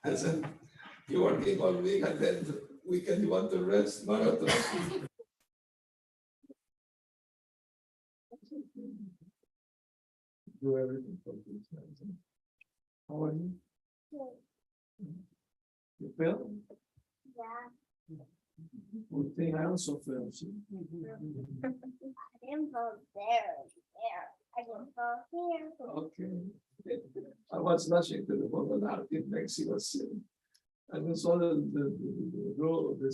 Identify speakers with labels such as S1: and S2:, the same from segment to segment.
S1: I said, you're working all week and then weekend you want to rest, marathon. Do everything for this. How are you? You feel?
S2: Yeah.
S1: Good thing I also feel. See?
S2: I didn't go there. I didn't go here.
S1: Okay. I was rushing to the promenade in Mexico City. And I saw the road, the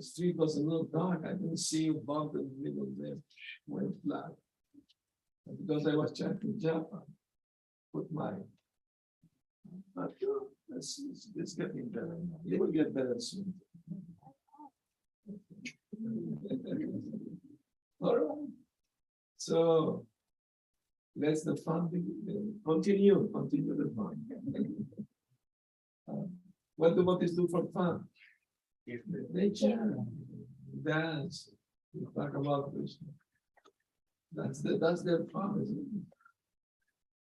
S1: street was a little dark. I didn't see a bump in the middle there. Went flat. And because I was chanting Japa, put my. But it's getting better now. You will get better soon. All right. So let's the fun begin. Continue the fun. What do Buddhists do for fun? Nature, dance, we talk about Krishna. That's their fun, isn't it?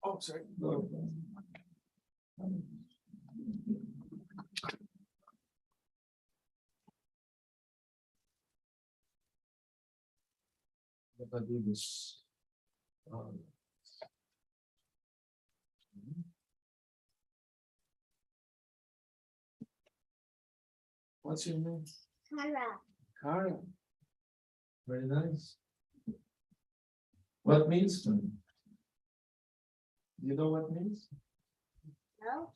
S1: Oh, sorry. No. Let me do this. What's your name?
S2: Kara.
S1: Kara. Very nice. What means to you? Do you know what means?
S2: No.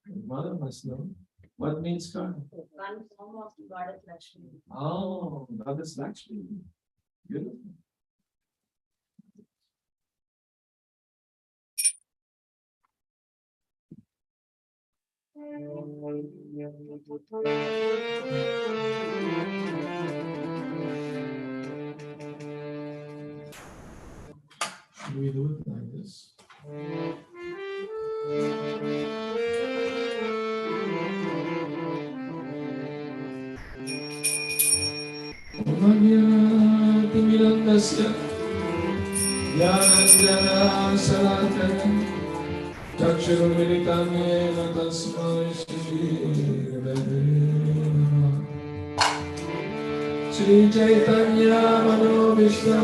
S1: Your mother must know. What means Kara?
S3: One form of Goddess Lakshmi.
S1: Oh, Goddess Lakshmi. Beautiful. Should we do it like this? Mirandasya Jnana Salatana Chakshurumilitam Yena Tasmai Shri Shri Chaitanya Mano Vishnu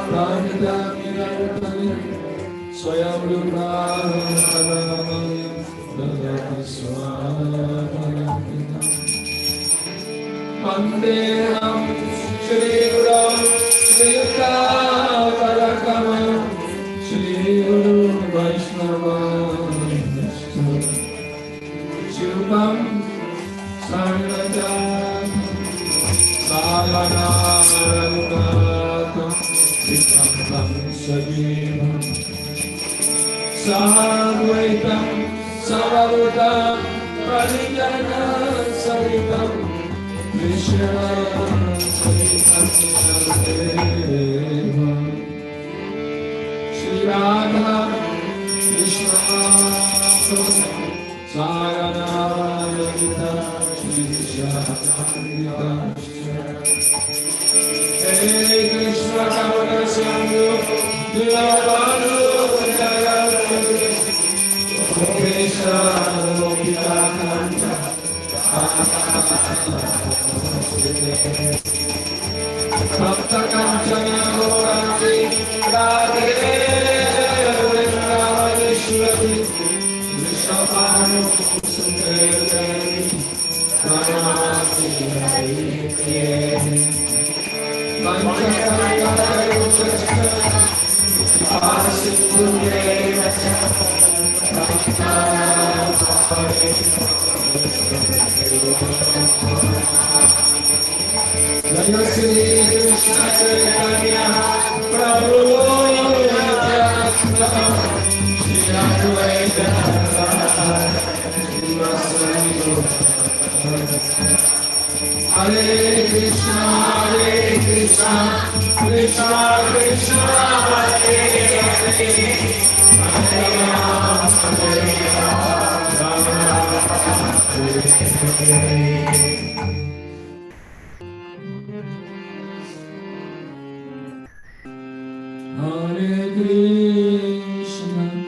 S1: Pranita Mirandani Swayam Rupa Dadati Swami Vandeham Shri Guru Srita Parakama Shri Guru Vaishnava Shubham Sarvajam Savana Raghunatham Vikamam Sajivam Sadvaitam Savarutam Parijana Savitam Shri Radha Krishna Sayana Yogita Shri Shadamrita Hey Krishna Kamana Sandhu Nilavanu Jayatu Krishna Lokita Kanta Bhakta Kanchana Gaurati Radhe Vrindavaneshwari Vrishabhanu Sundari Dhanamati Hariye Panchakaraya Uttasta Asithu Devacha Jaya Shri Krishna Chaitanya Prabhu Nityananda Shri Advaita Hare Krishna Krishna Krishna Hare Hare Hare Rama Hare Rama Hare Krishna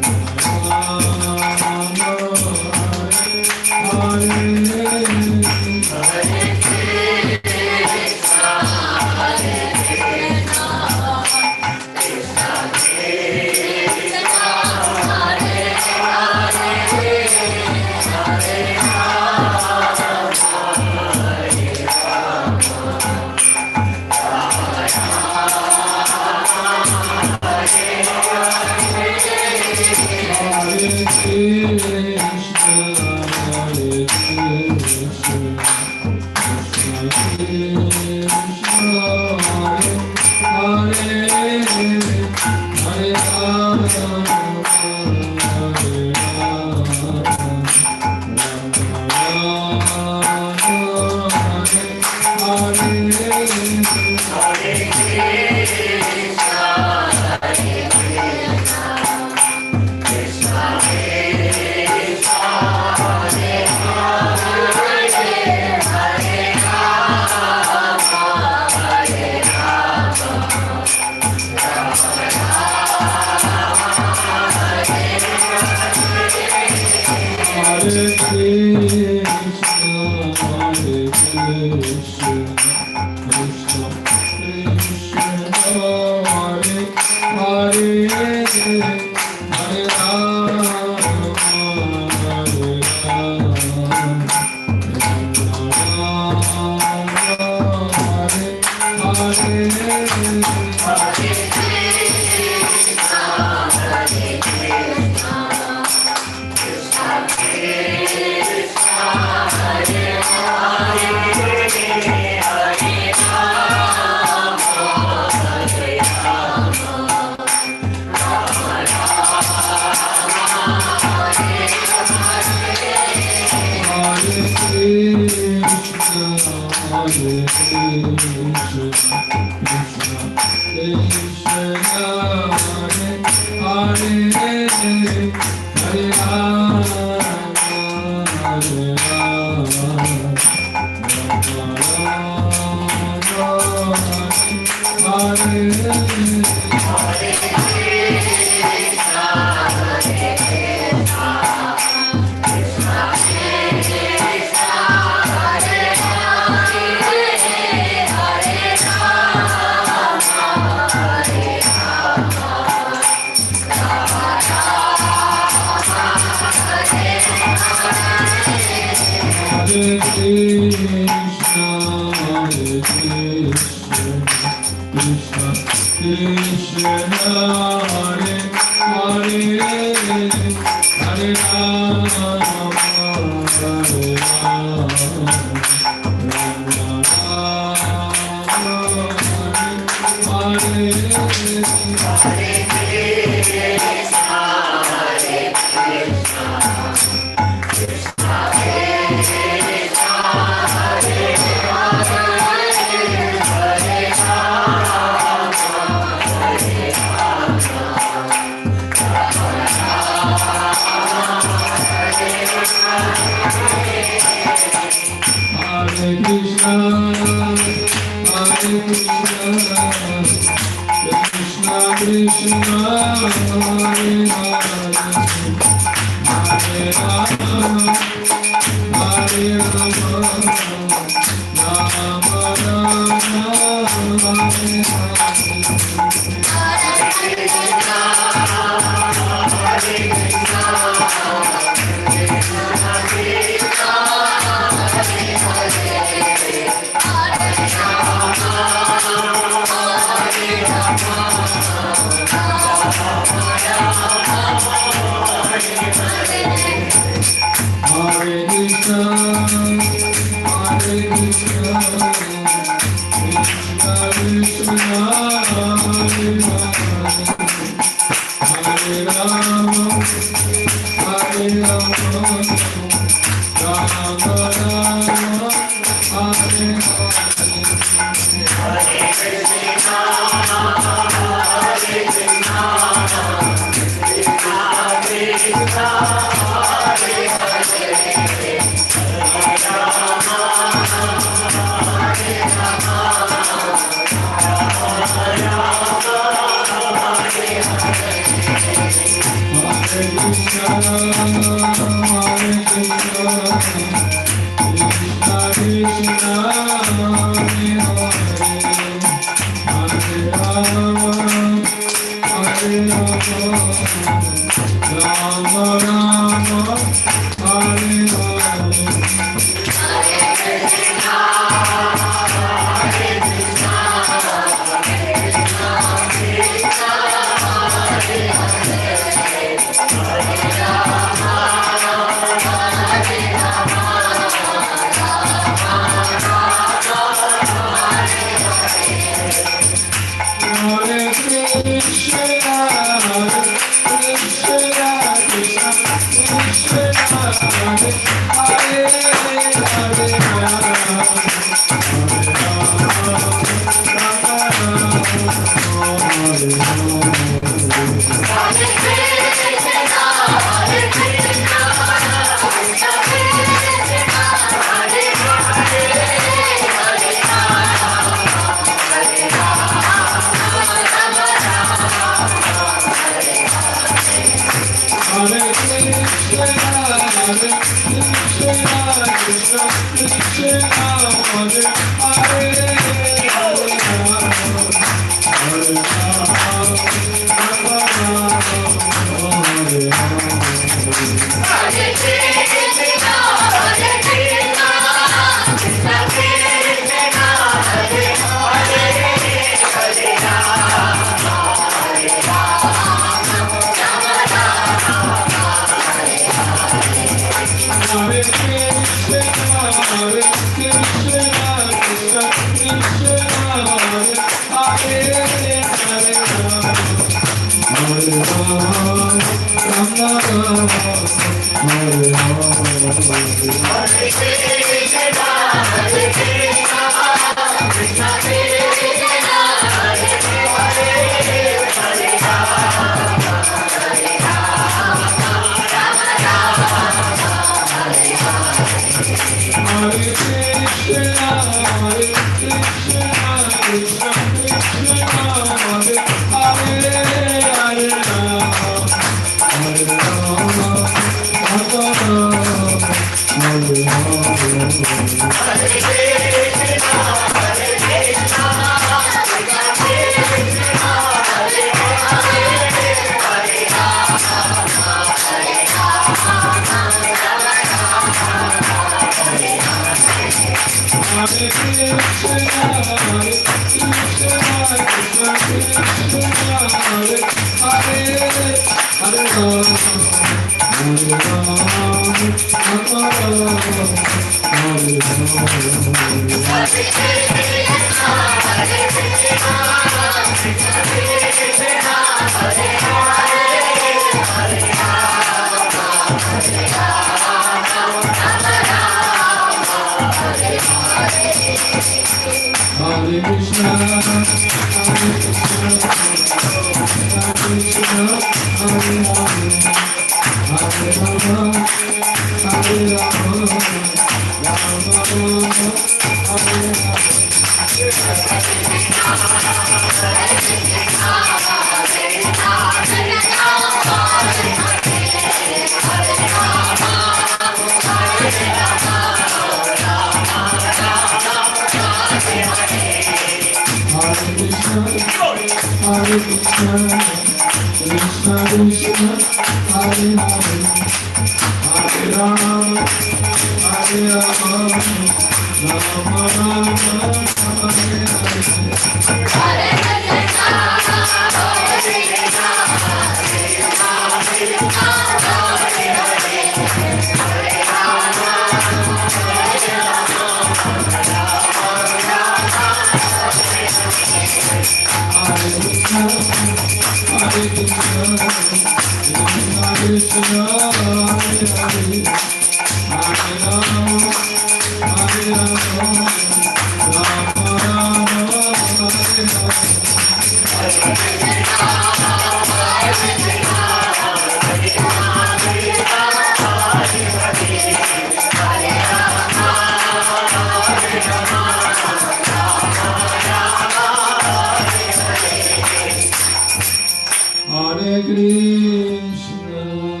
S1: Hare Krishna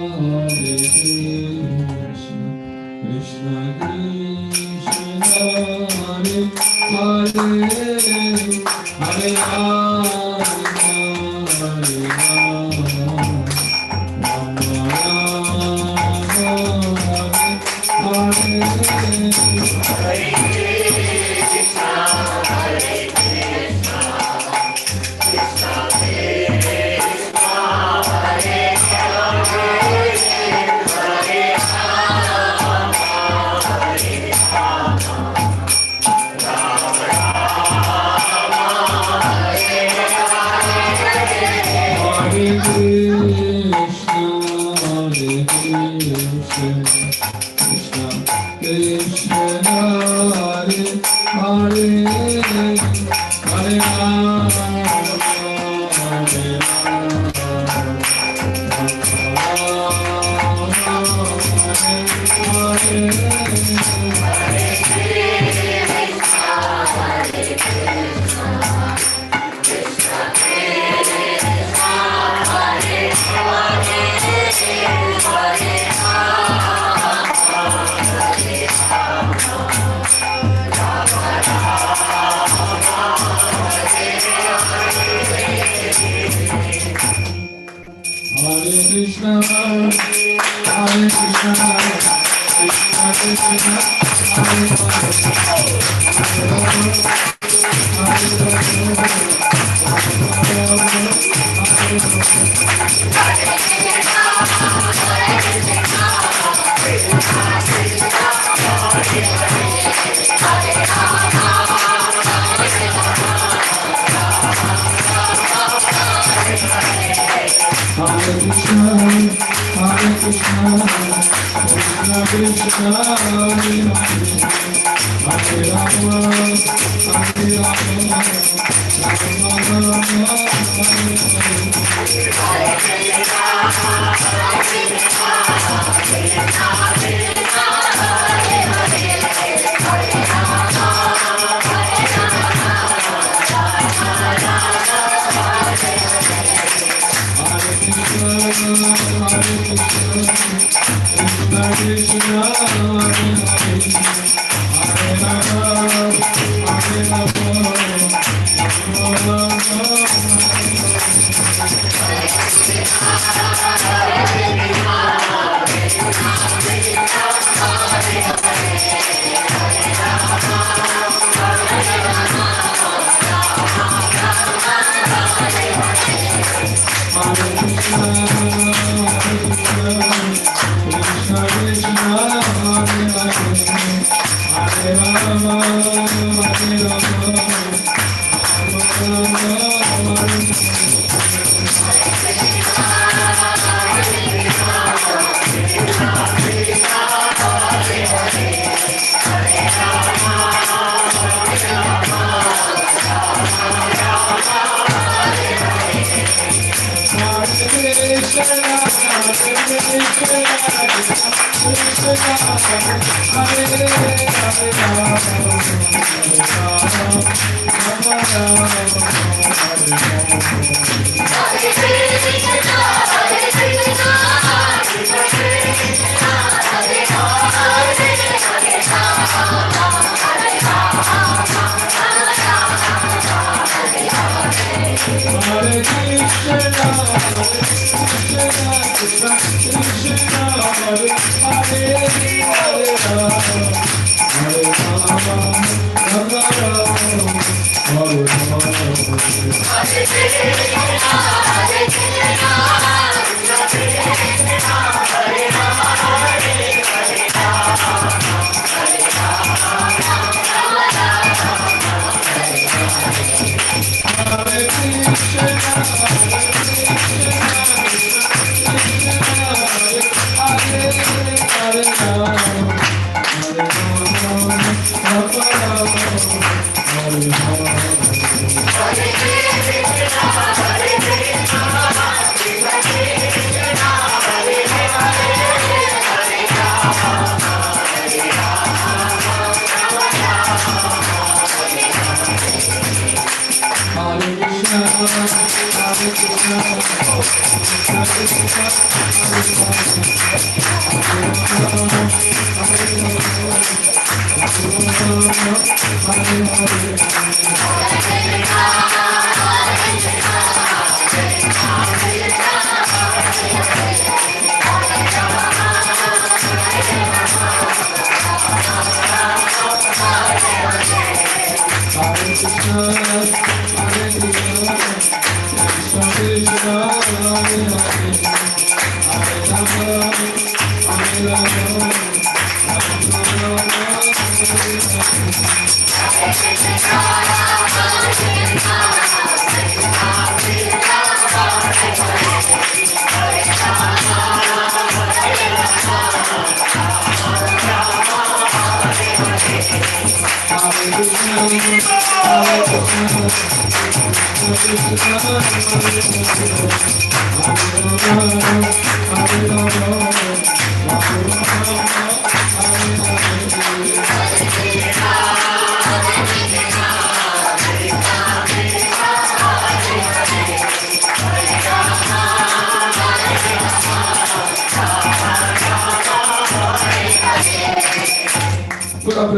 S1: Put up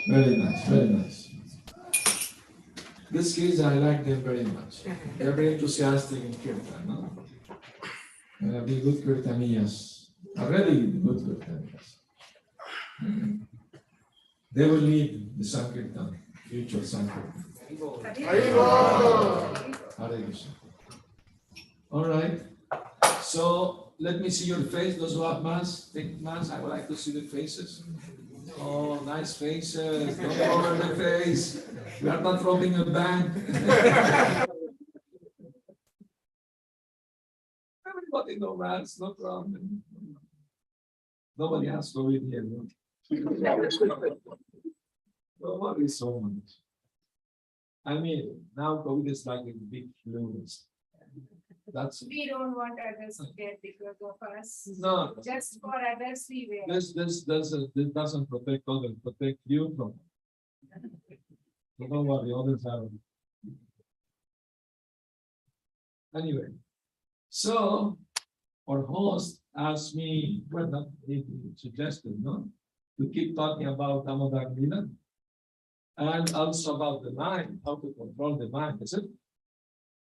S1: very nice, very nice. These kids, I like them very much. They're very enthusiastic in Kirtan, no? Be good Kirtaniyas. Already good Kirtaniyas. They will lead the Sankirtan, future Sankirtan. Hare Krishna. All right. So let me see your face. Those who have mass, take mass. I would like to see the faces. Oh, nice faces. Don't cover the face. We are not robbing a bank. Everybody know mass, no problem. Nobody has COVID here. No? Don't worry so much. I mean, now COVID is like a big flu. That's
S4: We don't want others to get because of us.
S1: no.
S4: Just for others, we wear.
S1: This doesn't protect others, protect you from. So don't worry, others have. Anyway, so our host asked me, well, not he suggested, no, to keep talking about Damodar Lila and also about the mind, how to control the mind, is it?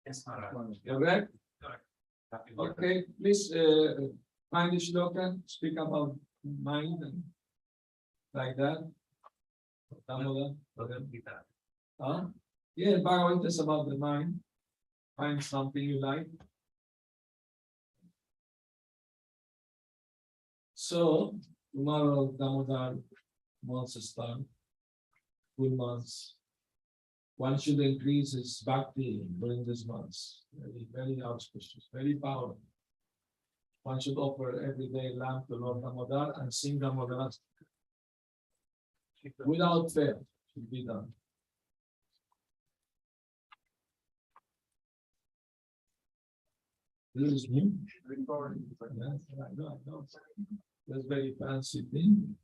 S5: Yes, Maharaj.
S1: Correct? Okay, please find the shloka, speak about mind and like that. Damodar.
S5: Bhagavad Gita.
S1: Huh? Yeah, Bhagavad Gita is about the mind. Find something you like. So tomorrow Damodar months start, full months. One should increase his bhakti during these months. Very, very auspicious, very powerful. One should offer every day lamp to Lord Damodar and sing Damodar without fail. Should be done. This is new. Yes, I know. That's very fancy thing.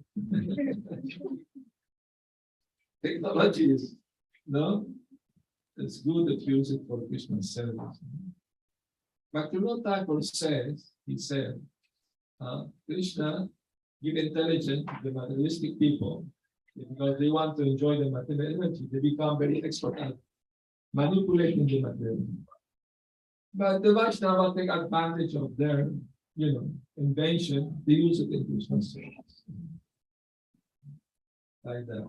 S1: Technology is, no, it's good that you use it for Christmas service. But Thakur says, he said, Krishna give intelligence to the materialistic people because they want to enjoy the material energy. They become very expert at manipulating the material. But the Vaishnava take advantage of their, invention. They use it in Krishna's service. Like that.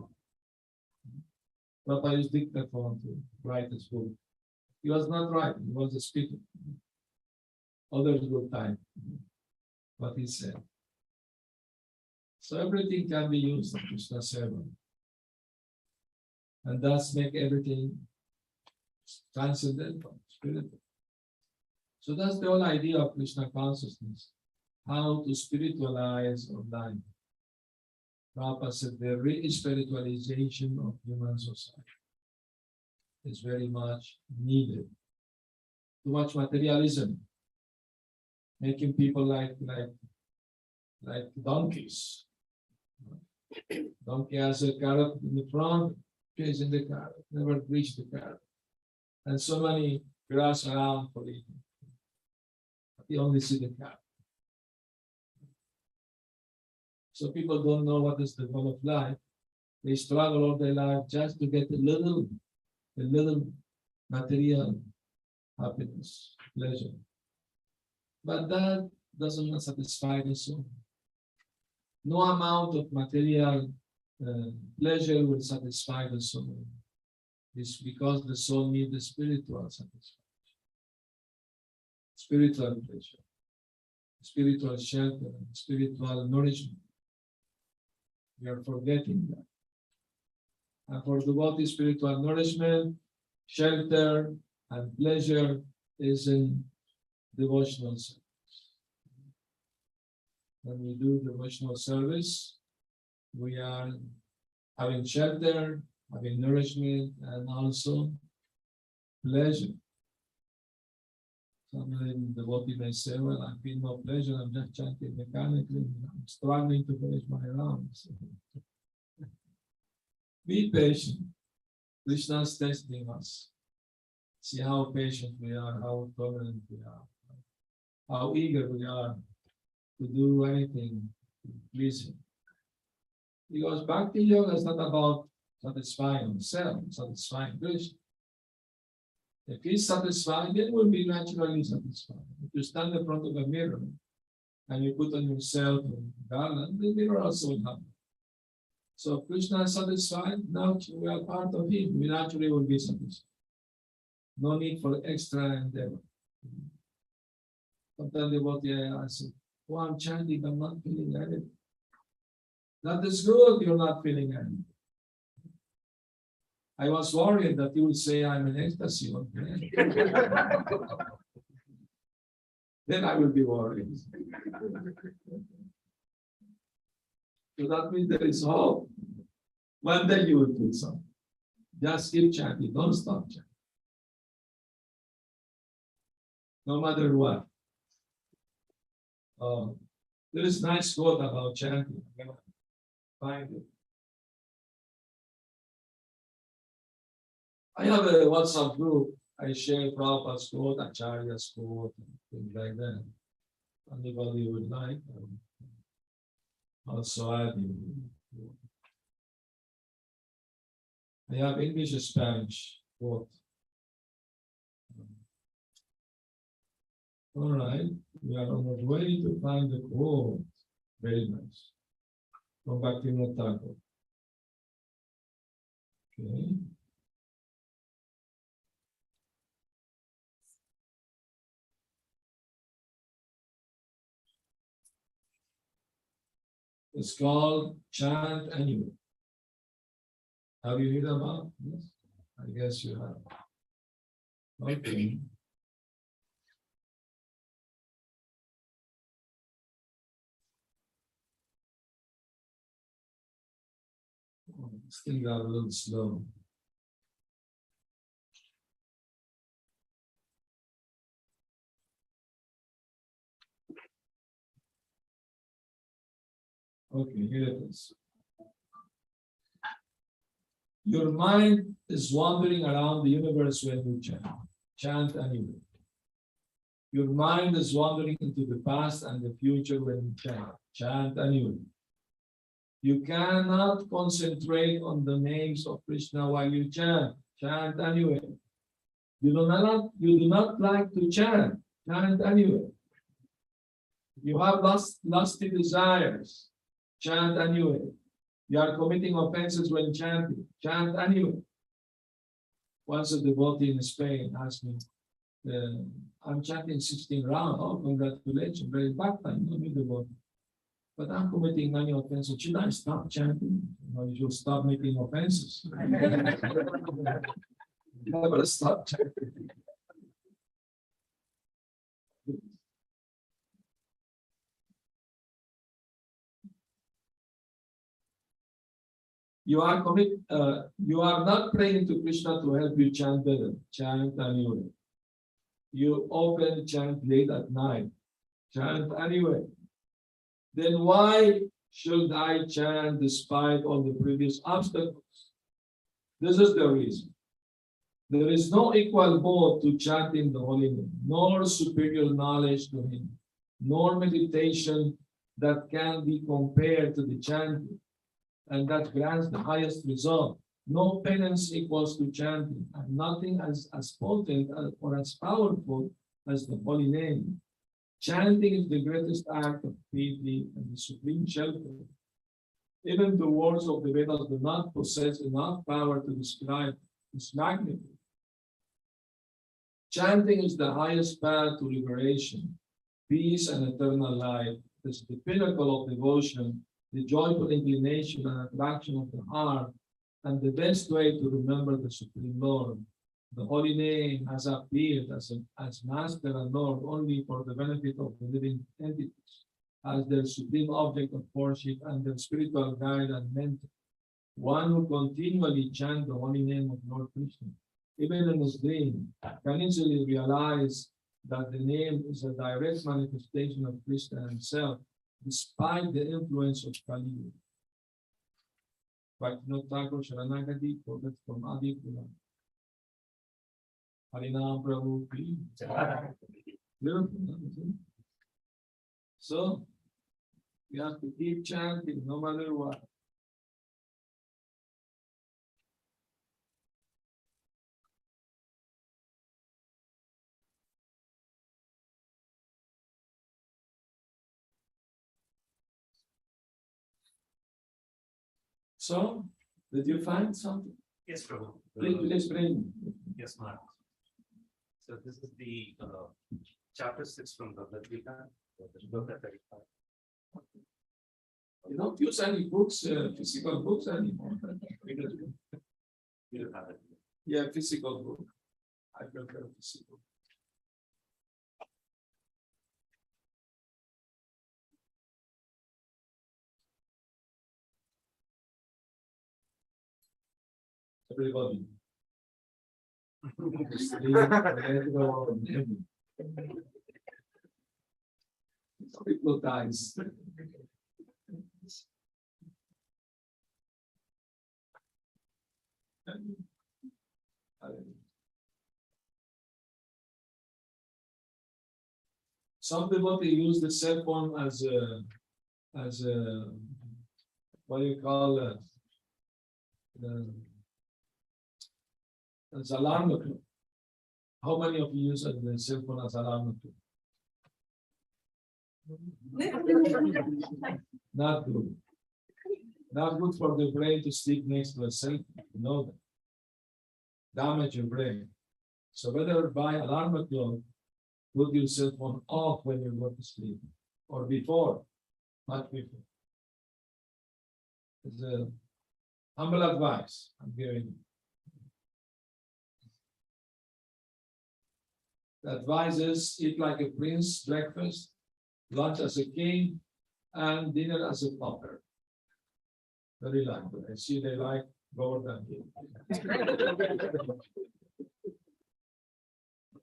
S1: Prabhupada used dictaphone to write his book. He was not writing, he was a speaker. Others would type what he said. So everything can be used in Krishna's service. And thus make everything transcendental, spiritual. So that's the whole idea of Krishna consciousness. How to spiritualize our life. Prabhupada said the re-spiritualization of human society is very much needed. Too much materialism, making people like donkeys. Donkey has a carrot in the front, chasing the carrot, never reach the carrot. and so many grass around for eating. You only see the cat. So people don't know what is the goal of life. They struggle all their life just to get a little material happiness, pleasure. But that doesn't satisfy the soul. No amount of material pleasure will satisfy the soul. It's because the soul needs the spiritual satisfaction, spiritual pleasure, spiritual shelter, spiritual nourishment. We are forgetting that. And for devotee, spiritual nourishment, shelter, and pleasure is in devotional service. When we do devotional service, we are having shelter, having nourishment, and also pleasure. Some devotee may say, well, I feel no pleasure, I'm just chanting mechanically, I'm struggling to finish my rounds. Be patient. Krishna is testing us. See how patient we are, how tolerant we are, how eager we are to do anything to please him. Because Bhakti Yoga is not about satisfying himself, satisfying Krishna. If he's satisfied, then we'll be naturally satisfied. If you stand in front of a mirror and you put on yourself a garland, the mirror also will happen. So if Krishna is satisfied, now we are part of him. We naturally will be satisfied. No need for extra endeavor. Sometimes devotee asks, oh, I'm chanting, I'm not feeling anything. That is good, you're not feeling anything. I was worried that you would say I'm in ecstasy. Okay? Then I will be worried. So that means there is hope. One day you will feel something. Just keep chanting, don't stop chanting. No matter what. There is a nice quote about chanting. I'm gonna find it. I have a WhatsApp group. I share Prabhupada's quote, Acharya's quote, and things like that. Anybody would like. Also adding. I have English and Spanish quote. All right, we are on our way to find the quote. Very nice. From Bhakti Sundar. Okay. It's called Chant Anyway. Have you heard about this? I guess you have. Okay. Still got a little slow. Okay, here it is. Your mind is wandering around the universe when you chant. Chant anyway. Your mind is wandering into the past and the future when you chant. Chant anyway. You cannot concentrate on the names of Krishna while you chant. Chant anyway. You do not like to chant. Chant anyway. You have lusty desires. Chant anyway. You are committing offenses when chanting. Chant anyway. Once a devotee in Spain asked me, I'm chanting 16 rounds. Oh, congratulations. Very back time. No need devotee. But I'm committing many offenses. Should I stop chanting? No, you should stop making offenses. Never stop chanting. You are not praying to Krishna to help you chant better. Chant anyway. You often chant late at night. Chant anyway. Then why should I chant despite all the previous obstacles? This is the reason. There is no equal vote to chanting the holy name, nor superior knowledge to him, nor meditation that can be compared to the chanting, and that grants the highest result. No penance equals to chanting, and nothing as potent or as powerful as the holy name. Chanting is the greatest act of piety and the supreme shelter. Even the words of the Vedas do not possess enough power to describe its magnitude. Chanting is the highest path to liberation, peace, and eternal life. It is the pinnacle of devotion, the joyful inclination and attraction of the heart, and the best way to remember the Supreme Lord. The holy name has appeared as Master and Lord only for the benefit of the living entities, as their supreme object of worship and their spiritual guide and mentor. One who continually chants the holy name of Lord Krishna, even in his dream, can easily realize that the name is a direct manifestation of Krishna himself, despite the influence of Kali. Bhakti Sharanagati, quoted from Adi Puran. Harinam Prabhu Ki. Beautiful. So, we have to keep chanting no matter what. So, did you find something?
S5: Yes, Prabhu.
S1: Please bring.
S5: Yes, Maharaj. So this is the chapter 6 from the Bhagavad Gita, the Shloka 35.
S1: You don't use any books, physical books anymore.
S5: We do have it.
S1: Yeah, physical book. I prefer physical. Everybody. Hypnotize. Some people they use the cell phone as a what do you call as alarm clock. How many of you use the cell phone as alarm clock? Not good. Not good for the brain to sleep next to a cell phone. You know that. Damage your brain. So whether by alarm clock, put your cell phone off when you go to sleep, or before, not before. It's a humble advice I'm giving you. The advice is eat like a prince, breakfast, lunch as a king, and dinner as a pauper. Very likely. I see they like lower than you.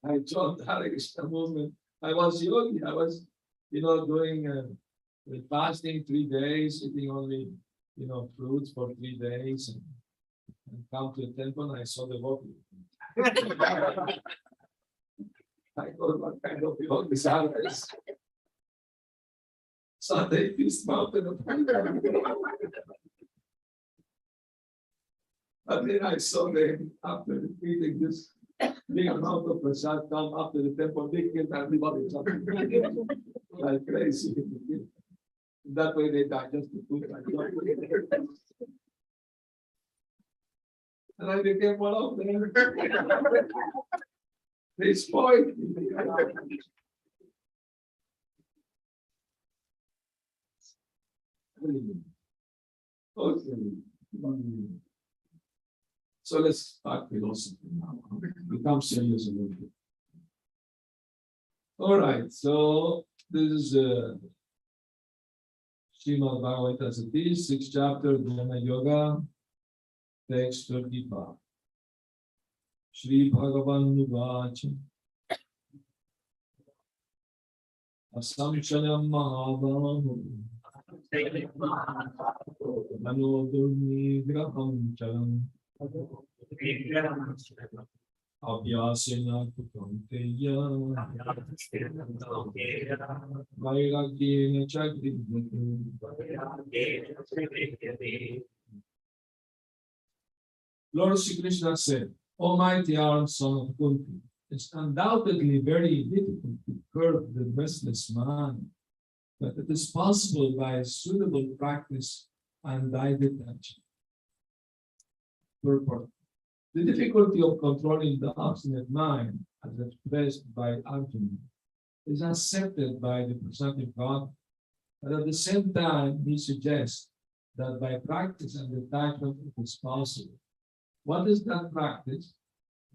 S1: I joined Hare Krishna movement. I was yogi. I was, doing fasting 3 days, eating only, fruits for 3 days, and come to the temple. And I saw the body. I thought, what kind of yogis are this? Sunday Feast Mountain of And then I saw them after eating this big amount of prasad come after the temple, big kid, everybody jumping like crazy. That way they digest the food. And I became one of them. They spoiled me. Okay. So let's start philosophy now. Become serious a little bit. All right, so this is Srimad Bhagavata Sati, 6th chapter, Jnana Yoga, text 35. Shri Bhagavan Nuvacha Asamshanam Mahabhahu Manodurni Graham Chalam Abhyasena kutanteya vairagyena chakrivyate. Lord Sri Krishna said, Almighty our son of Kunti, it's undoubtedly very difficult to curb the restless mind, but it is possible by suitable practice and by detachment. Purport. The difficulty of controlling the obstinate mind, as expressed by Arjuna, is accepted by the presenting God, but at the same time, he suggests that by practice and detachment it is possible. What is that practice?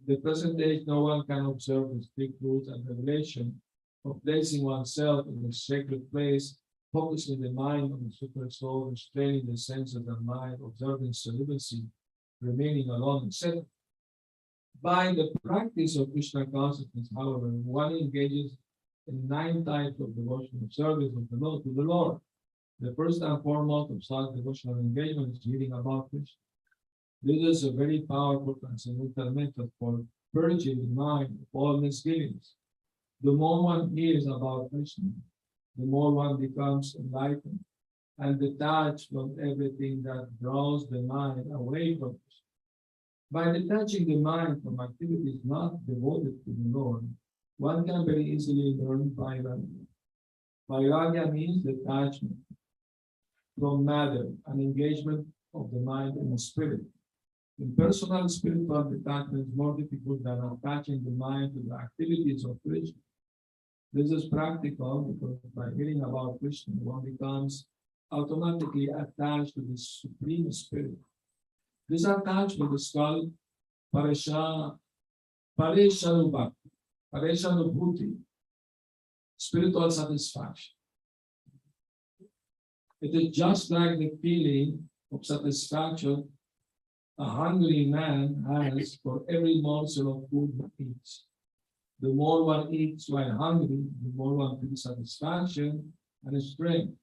S1: In the present age, no one can observe the strict rules and regulation of placing oneself in a sacred place, focusing the mind on the super soul, restraining the senses and mind, observing celibacy, remaining alone, etc. By the practice of Krishna consciousness, however, one engages in 9 types of devotional service of the Lord to the Lord. The first and foremost of such devotional engagement is reading about Krishna. This is a very powerful transcendental method for purging the mind of all misgivings. The more one hears about Krishna, the more one becomes enlightened and detached from everything that draws the mind away from Krishna. By detaching the mind from activities not devoted to the Lord, one can very easily learn vairagya. Vairagya means detachment from matter and engagement of the mind and the spirit. Impersonal spiritual detachment is more difficult than attaching the mind to the activities of Krishna. This is practical because by hearing about Krishna, one becomes automatically attached to the Supreme Spirit. This attachment is called Pareshanubhuti, spiritual satisfaction. It is just like the feeling of satisfaction a hungry man has for every morsel of food he eats. The more one eats while hungry, the more one feels satisfaction and strength.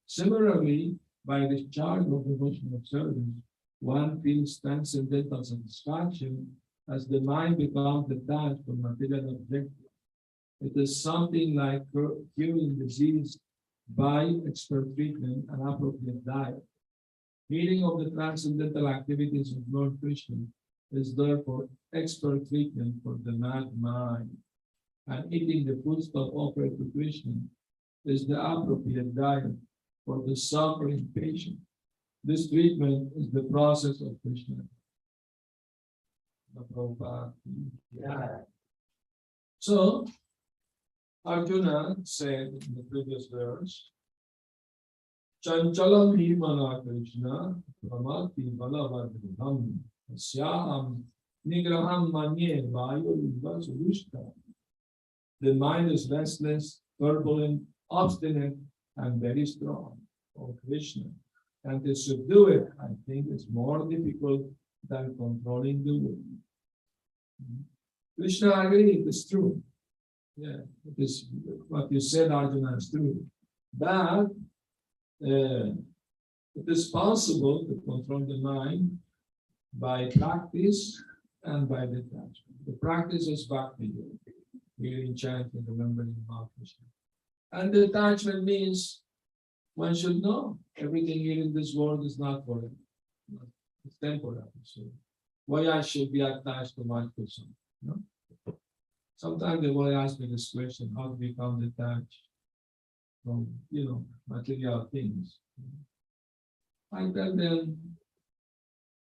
S1: Similarly, by discharge of devotional service, one feels transcendental satisfaction as the mind becomes detached from material objectives. It is something like curing disease by expert treatment and appropriate diet. Healing of the transcendental activities of Lord Krishna is therefore expert treatment for the mad mind, and eating the foodstuff offered to Krishna is the appropriate diet for the suffering patient. This treatment is the process of Krishna. So, Arjuna said in the previous verse, Chanchalam hi mana Krishna, Pramati balavadriham, Asyaham nigraham manye vayu. The mind is restless, turbulent, obstinate, and very strong. Oh Krishna. And to subdue it, I think, is more difficult than controlling the will. Krishna agreed, it is true. Yeah, it is what you said, Arjuna, is true. But it is possible to control the mind by practice and by detachment. The practice is bhakti, hearing, chanting, remembering about Krishna. And detachment means one should know everything here in this world is not forever. It's temporary. So why I should be attached to my person? No? Sometimes they will ask me this question: how to become detached from material things? I tell them,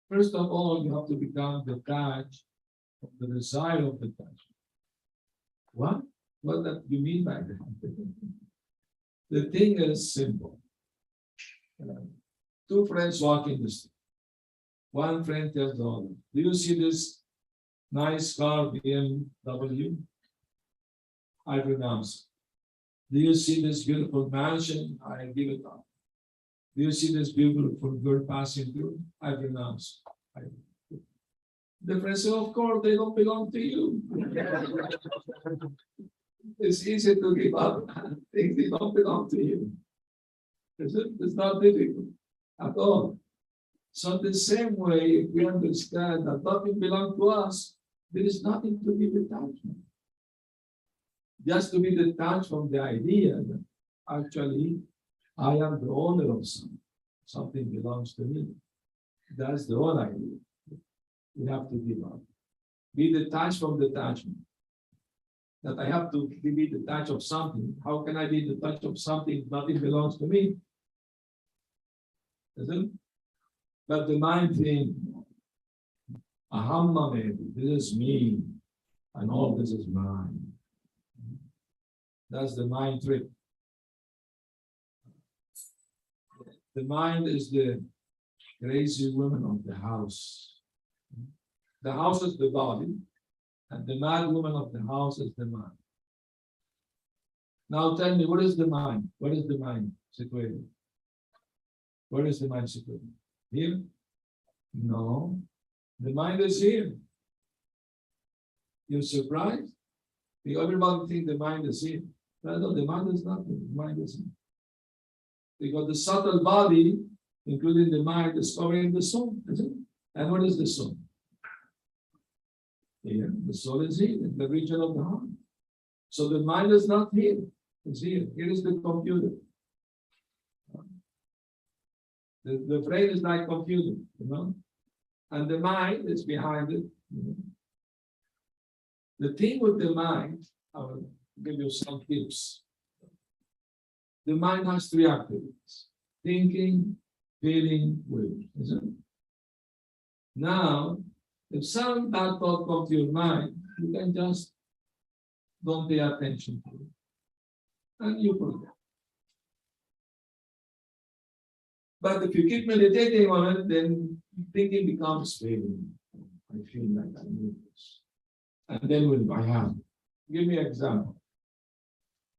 S1: first of all, you have to become detached from the desire of detachment. What? What do you mean by that? The thing is simple. Two friends walk in the street. One friend tells the other, do you see this nice car, BMW? I renounce it. Do you see this beautiful mansion? I give it up. Do you see this beautiful girl passing through? I renounce it. The friend says, of course, they don't belong to you. It's easy to give up things that don't belong to you. It's not difficult at all. So the same way, if we understand that nothing belongs to us, There is nothing to be detached from. Just to be detached from the idea that actually I am the owner of something. Something belongs to me. That's the whole idea. We have to give up. Be detached from detachment. That I have to be detached of something. How can I be detached of something if nothing belongs to me? Isn't it? But the mind thinks, Ahamma maybe, this is me, and all this is mine. That's the mind trick. The mind is the crazy woman of the house. The house is the body, and the mad woman of the house is the mind. Now tell me, what is the mind? What is the mind situated? Where is the mind situated? Here? No. The mind is here. You're surprised? Because everybody thinks the mind is here. No, the mind is not here. The mind is here. Because the subtle body, including the mind, is covering the soul, isn't it? And what is the soul? Here. The soul is here, in the region of the heart. So the mind is not here. It's here. Here is the computer. The brain is like computer, and the mind is behind it. The thing with the mind, I will give you some tips. The mind has three activities: thinking, feeling, will, isn't it? Now, if some bad thought comes to your mind, you can just don't pay attention to it, and you forget. But if you keep meditating on it, then thinking becomes feeling. I feel like I need this. And then when I have, give me an example.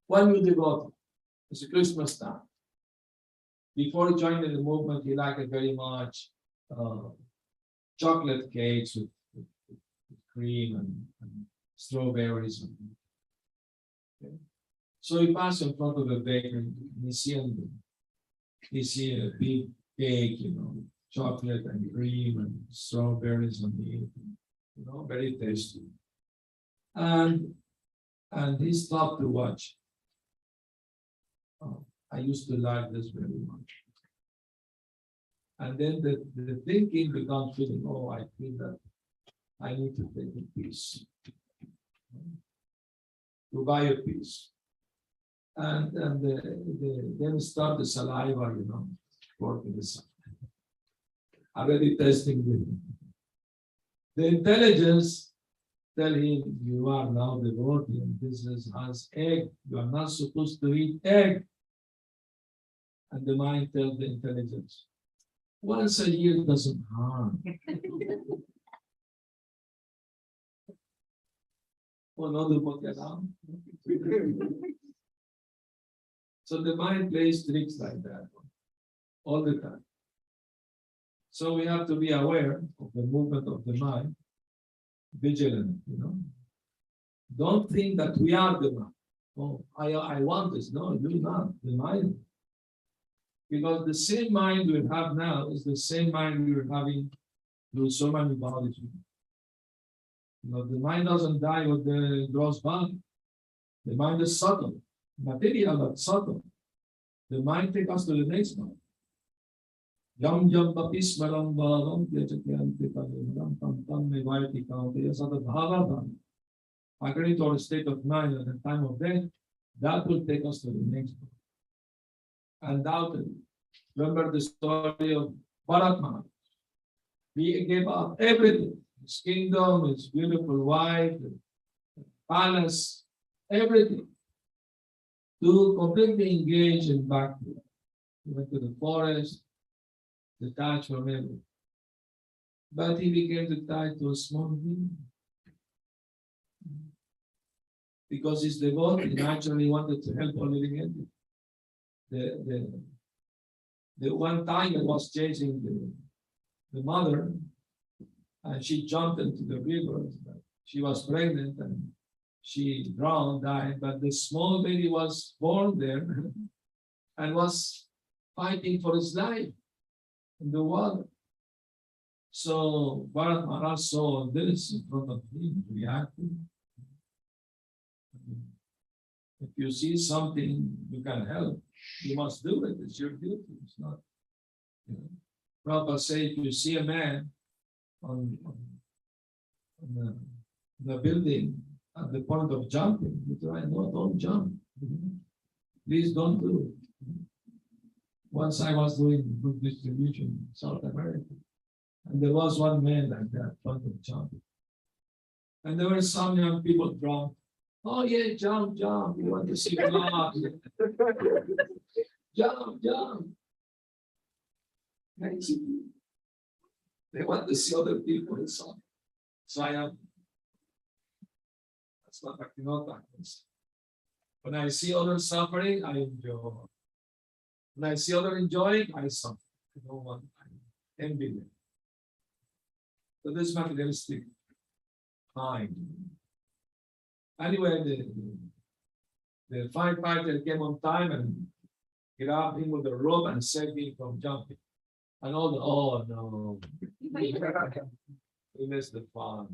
S1: One new devotee, it's a Christmas time. Before joining the movement, he liked it very much. Chocolate cakes with cream and strawberries. Okay. So he passed in front of the bakery and he see a big cake, chocolate and cream and strawberries and meat, very tasty. And he stopped to watch. I used to like this very much. And then the thinking becomes feeling, I feel that I need to take a piece. To buy a piece. And then start the saliva, working the saliva. Already testing the intelligence tell him, you are now devotee and this has egg. You are not supposed to eat egg. And the mind tells the intelligence, once a year doesn't harm. So the mind plays tricks like that all the time. So we have to be aware of the movement of the mind, vigilant, Don't think that we are the mind. I want this. No, you're not the mind. Because the same mind we have now is the same mind we were having through so many bodies. The mind doesn't die with the gross body. The mind is subtle, material but subtle. The mind takes us to the next mind. Yam yam bapis maram bhavam yachakyanti padaram tam tam mevaiti kaunteya sada bhavavam. According to our state of mind at the time of death, that will take us to the next one. Undoubtedly. Remember the story of Bharat Maharaj. He gave up everything. His kingdom, his beautiful wife, palace, everything, to completely engage in bhakti. He went to the forest, detached from everything. But he became detached to a small being. Because his devotee naturally wanted to help all living entities. The one tiger was chasing the mother, and she jumped into the river. She was pregnant and she drowned, died, but the small baby was born there and was fighting for his life in the water. So Bharat Maharaj saw this in front of him, reacted. If you see something you can help, you must do it. It's your duty. It's not. You know. Prabhupada say if you see a man on the building at the point of jumping, you try, no, don't jump. Please don't do it. Once I was doing book distribution in South America, and there was one man like that, point of jumping. And there were some young people drunk. Oh yeah, jump, jump. You want to see God. Jump, jump. They want to see other people suffering. So I am. That's not Bhakti happens. When I see others suffering, I enjoy. When I see others enjoying, I suffer. I don't want. I envy them. So this materialistic mind. Anyway, the firefighter came on time and grabbed him with the rope and saved him from jumping. And all the, oh no, we missed the fun.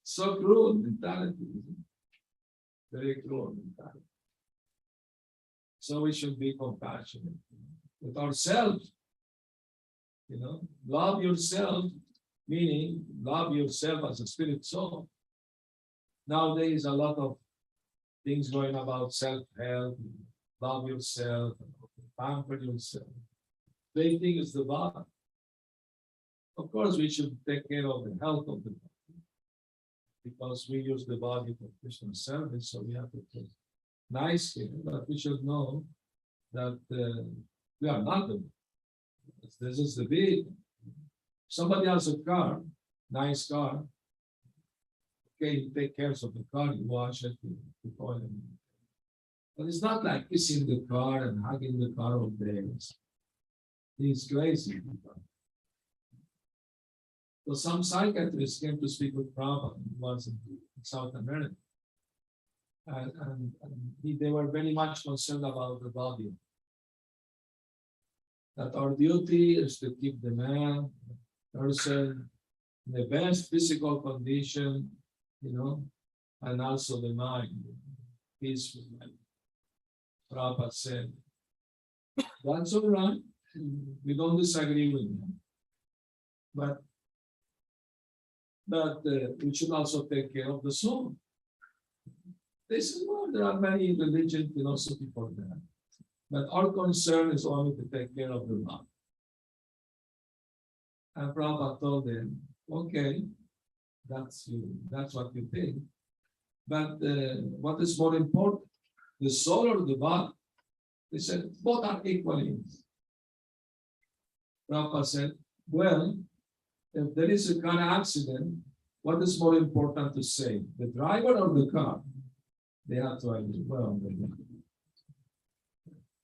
S1: So cruel mentality, very cruel mentality. So we should be compassionate with ourselves. You know, love yourself, meaning love yourself as a spirit soul. Nowadays, a lot of things going about self-help, love yourself, pamper yourself. They think it's the body. Of course, we should take care of the health of the body because we use the body for Krishna service, so we have to take nice care. But we should know that we are not the body. This is the big. Somebody has a car, nice car. Okay, you take care of the car, you wash it, you oil it. But it's not like kissing the car and hugging the car all day. He's crazy. So some psychiatrists came to speak with Prabhupada, who was in South America. And they were very much concerned about the body. That our duty is to keep the man, person, in the best physical condition, you know, and also the mind, peaceful mind. Prabhupada said, that's all right. We don't disagree with him. But we should also take care of the soul. They said, well, there are many religion philosophy for that. But our concern is only to take care of the body. And Prabhupada told them, okay, that's what you think. But what is more important, the soul or the body? They said, both are equally. Prabhupada said, well, if there is a car accident, what is more important to say, the driver or the car? They have to agree. Well,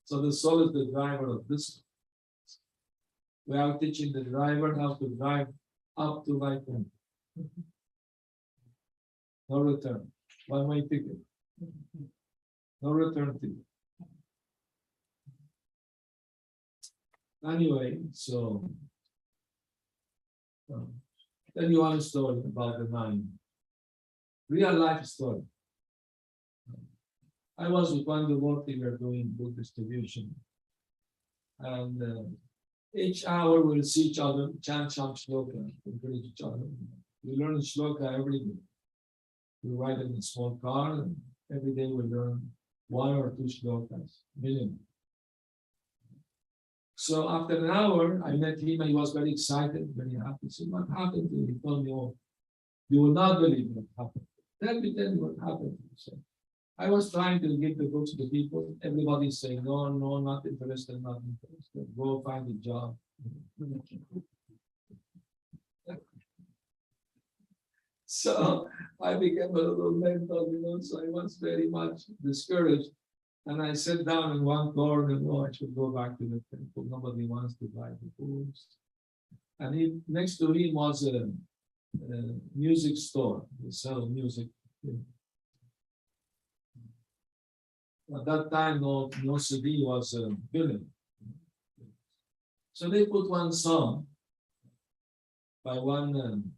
S1: so the soul is the driver of this. We are teaching the driver how to drive up to right hand. No return. One-way ticket. No return ticket. Anyway, so tell you one story about the mind. Real life story. I was with one devotee, we were doing book distribution. And each hour we'll see each other, chant some shloka, encourage each other. We learn shloka every day. We ride in a small car, and every day we learn 1 or 2 shlokas, minimum. So after an hour, I met him and he was very excited, very happy. I said, what happened to you? He told me, oh, you will not believe what happened. Tell me what happened. He said, I was trying to give the books to people. Everybody's saying, no, no, not interested, not interested. Go find a job. So I became a little mental, so I was very much discouraged. And I sat down in one corner, I should go back to the temple. Nobody wants to buy the books. And next to him was a music store. They sell music. At that time, no CD was a billion. So they put one song, by one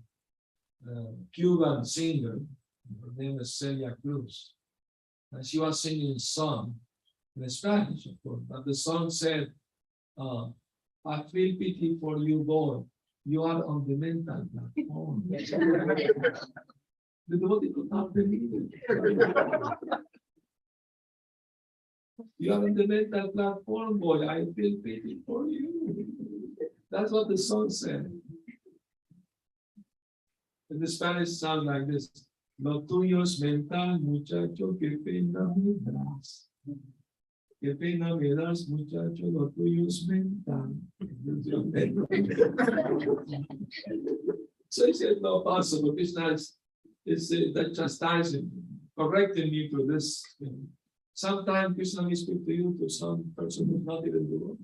S1: Cuban singer. Her name is Celia Cruz. And she was singing a song in Spanish, of course, but the song said, I feel pity for you, boy. You are on the mental platform. The devotee could not believe it. You are on the mental platform, boy. I feel pity for you. That's what the song said. In the Spanish sound like this. Lo tuyo es mental, muchacho, que pena me das. Que pena me das, muchacho, lo tuyo es mental. So he said, no, possible. Krishna is that chastising, correcting me for this. Sometimes Krishna may speak to you, to some person who's not even the one,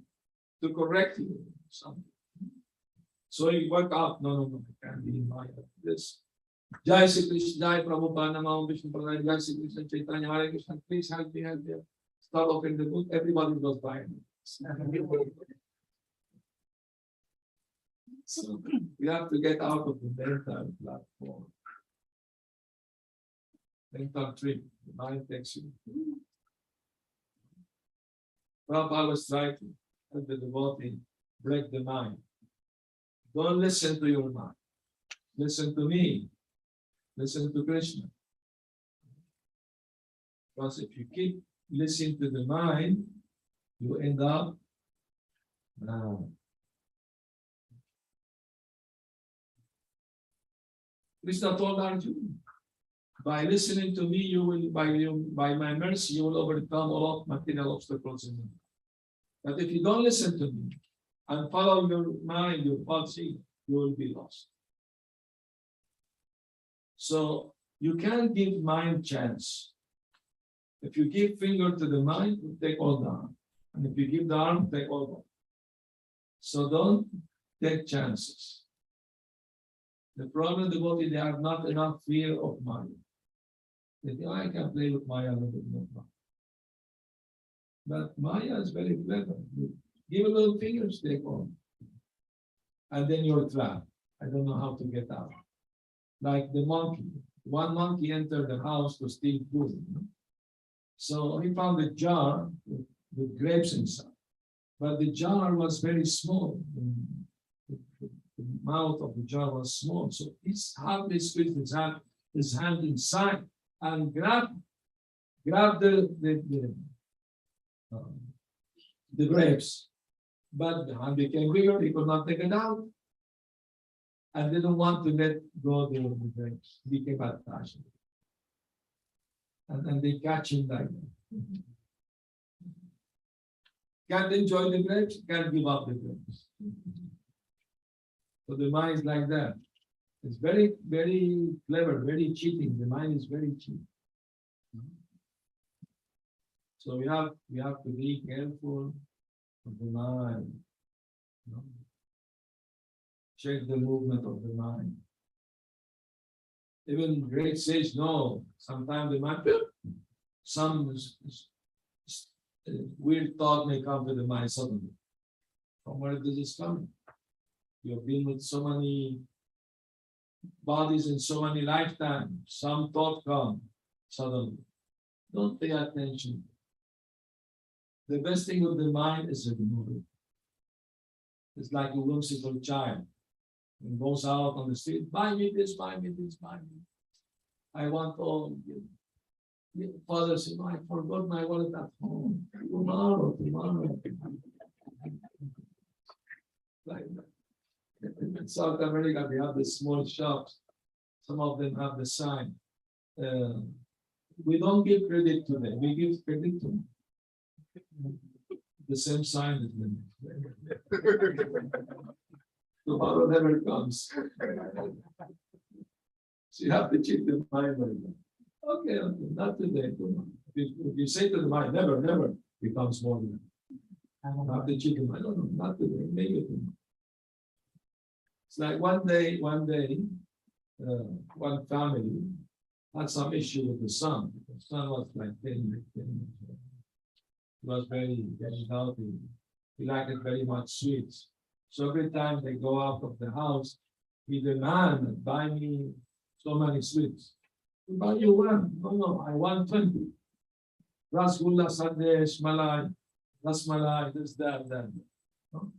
S1: to correct you. Something. So he woke up, no, I can't be in my this. Jai Sri Krishna, Jai Prabhupada, Namo Vishnu Padaya, Jai Sri Krishna Chaitanya, Hare Krishna, please help me. Start opening the book, everybody goes by. So we have to get out of the mental platform. Mental trip, the mind takes you. Prabhupada was trying to help the devotee break the mind. Don't listen to your mind. Listen to me. Listen to Krishna. Because if you keep listening to the mind, you end up Krishna told Arjuna, by listening to me, you will, by my mercy, you will overcome all of material obstacles in life. But if you don't listen to me and follow your mind, your policy, you will be lost. So you can't give mind chance. If you give finger to the mind, you take all down. And if you give the arm, take all down. So don't take chances. The problem devotee, they have not enough fear of Maya. They think, I can play with Maya a little bit more. But Maya is very clever. You give a little fingers, take on. And then you're trapped. I don't know how to get out. Like the monkey. One monkey entered the house to steal food. So he found a jar with grapes inside. But the jar was very small. The mouth of the jar was small. So he's hardly squeezed his hand inside and grabbed the grapes. But the hand became bigger, he could not take it out. And didn't want to let go of the grapes. He became attached. And they catch him like that. Can't enjoy the grapes, can't give up the grapes. So the mind is like that. It's very, very clever, very cheating. The mind is very cheap. So we have to be careful of the mind. Check the movement of the mind. Even great sage know sometimes the mind, some weird thought may come to the mind suddenly. From where does this come? You have been with so many bodies in so many lifetimes. Some thought come suddenly. Don't pay attention. The best thing with the mind is ignore it. It's like a whimsical child. And goes out on the street, buy me this, buy me this, buy me. I want all. Father said, I forgot my wallet at home. Tomorrow. Like that. In South America, they have the small shops. Some of them have the sign. We don't give credit to them. We give credit to them. The same sign is them. Tomorrow never comes. So you have to check the mind like that. Okay, not today. Tomorrow. If you say to the mind, never becomes more than that. I have to check the mind. No, not today. Maybe tomorrow. It's like one day, one family had some issue with the son. The son was like 10 years old. He was very healthy. He liked it very much sweets. So every time they go out of the house, he demand, buy me so many sweets. Buy you one. No, I want 20. Rasgulla, Sandesh, Malai, Rasmalai, this, that. No?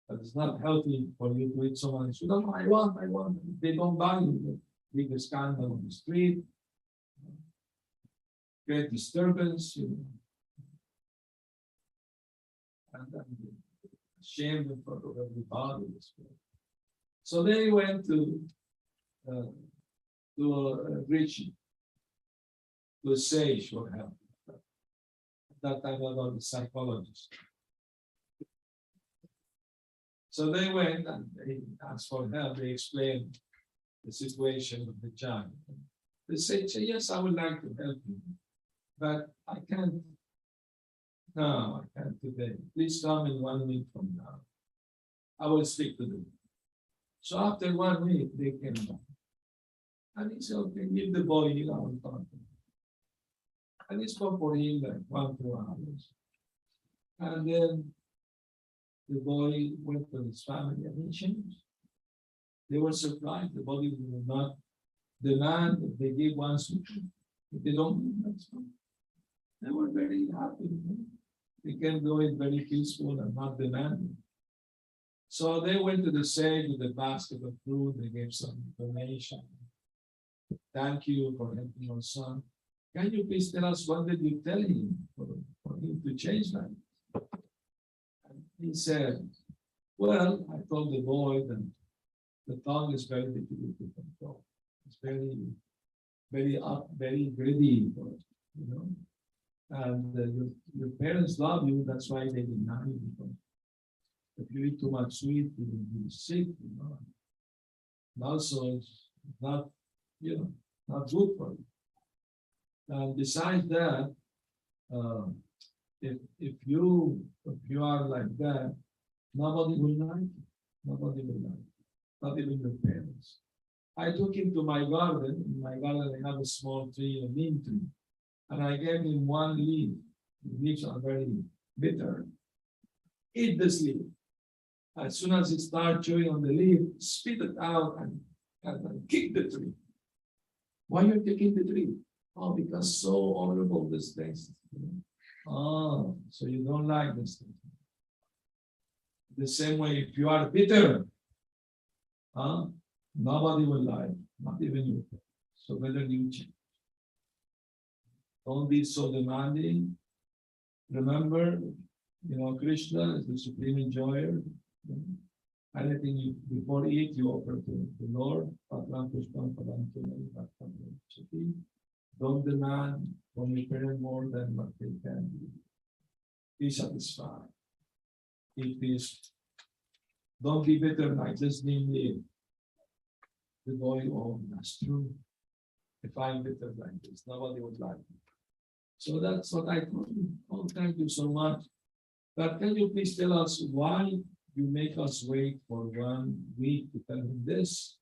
S1: But it's not healthy for you to eat so many sweets. No, I want. If they don't buy you, big scandal on the street, create disturbance, and then shame in front of everybody. So they went to reach to a sage for help. At that time, I was a psychologist. So they went and they asked for help. They explained the situation of the child. The sage said, "Yes, I would like to help you, but I can't. No, I can't today. Please come in 1 week from now. I will speak to them." So after 1 week, they came back. And he said, "Okay, give the boy, I will talk to him." And he spoke for him like 1-2 hours. And then the boy went to his family and he changed. They were surprised. The body will not demand if they give one sweet. If they don't, that's fine. They were very happy. They can do it very peaceful and not demanding. So they went to the sage with a basket of fruit. They gave some donation. "Thank you for helping your son. Can you please tell us what did you tell him for him to change that?" And he said, "Well, I told the boy that the tongue is very difficult to control. It's very greedy, and your parents love you. That's why they deny you. If you eat too much sweet, you will be sick. And also, it's not, not good for you. And besides that, if you are like that, nobody will like you. Nobody will like you. Not even your parents. I took him to my garden. In my garden, I have a small tree, a neem tree. And I gave him one leaf. The leaves are very bitter. Eat this leaf. As soon as he starts chewing on the leaf, spit it out and kick the tree. Why are you kicking the tree? Oh, because so horrible this taste. Oh, so you don't like this thing. The same way, if you are bitter, nobody will like, not even you. So better you change. Don't be so demanding. Remember, Krishna is the supreme enjoyer. Anything you before eat, you offer to the Lord. Don't demand from your parents more than what they can do. Be satisfied. Eat peace. Don't be bitter like this namely. The boy, oh, that's true. If I'm bitter like this, nobody would like me. So that's what I told you. Oh, thank you so much. But can you please tell us why you make us wait for 1 week to tell him this?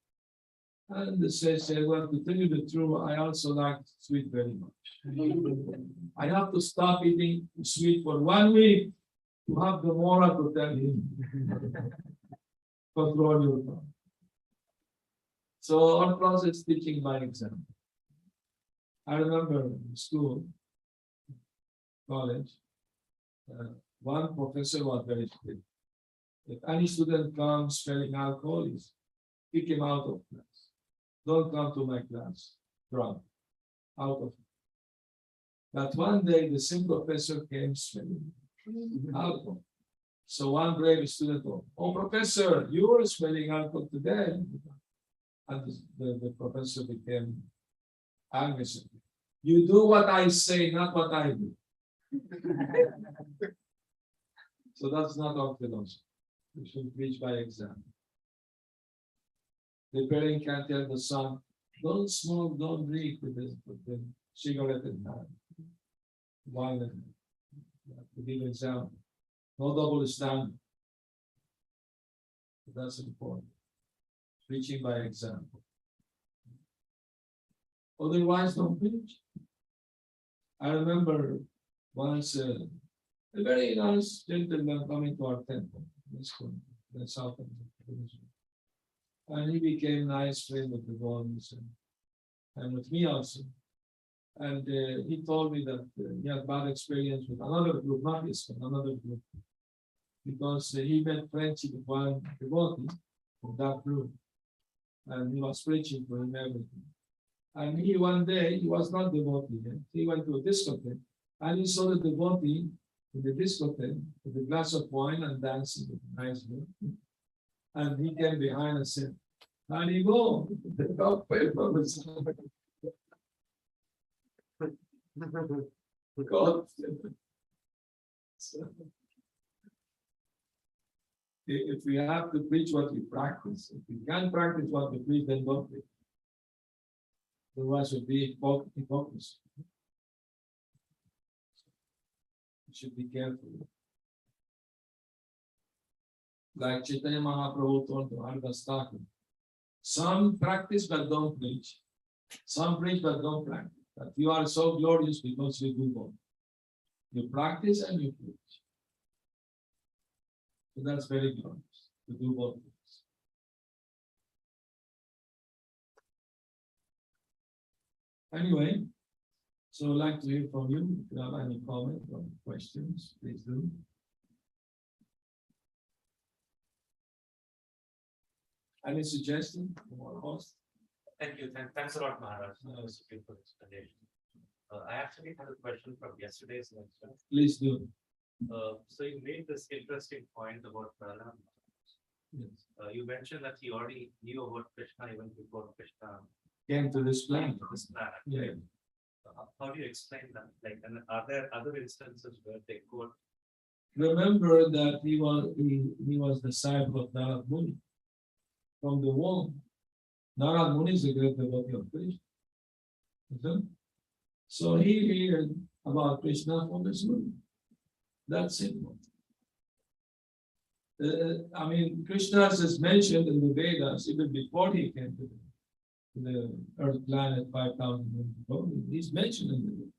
S1: And the sage said, "Well, to tell you the truth, I also like sweet very much. I have to stop eating sweet for 1 week to have the moral to tell him. Control your tongue." So our process teaching by example. I remember in school, college, one professor was very strict. If any student comes smelling alcohol, kick him out of class. Don't come to my class drunk. Out of it. But one day the same professor came smelling alcohol. So one brave student told, "Oh, professor, you were smelling alcohol today." And the professor became angry. "You do what I say, not what I do." So that's not our philosophy. We should preach by example. The parent can tell the son, "Don't smoke, don't drink," with the cigarette in hand. Wine in hand. To give example. No double standard. That's important. Preaching by example. Otherwise, don't preach. I remember once a very nice gentleman coming to our temple. Let's go. That's out of the And he became nice friend with the boys and with me also. And he told me that he had bad experience with another group, not this one, another group. Because he made friendship with one devotee of that group. And he was preaching for him everything. And he one day, he was not devotee yet. He went to a discotheque and he saw the devotee in the discotheque with a glass of wine and dancing with a nice girl. And he came behind and said, "Honey, go." God pay for us. God. So, if we have to preach what we practice, if we can't practice what we preach, then don't preach. Otherwise, it would be hypocrisy. You should be careful. Like Chaitanya Mahaprabhu told to Haridas Thakur, some practice but don't preach. Some preach but don't practice. But you are so glorious because you do both. You practice and you preach. So that's very glorious to do both things. Anyway, so I'd like to hear from you. If you have any comments or questions, please do. Any suggestion from our host?
S5: Thank you. Thanks a lot, Maharaj. That was a beautiful explanation. I actually had a question from yesterday's lecture.
S1: Please do.
S5: So you made this interesting point about Prahlad.
S1: Yes.
S5: You mentioned that he already knew about Krishna even before Krishna
S1: Came to this
S5: came
S1: planet.
S5: to this planet.
S1: Yeah.
S5: How do you explain that? Like, and are there other instances where they quote?
S1: Remember that he was the disciple of Narad Muni from the womb. Narad Muni is a great devotee of Krishna. Okay? So he heard about Krishna from his womb. That's simple. I mean, Krishna is mentioned in the Vedas even before he came to the Earth planet 5,000 years ago. He's mentioned in the Vedas.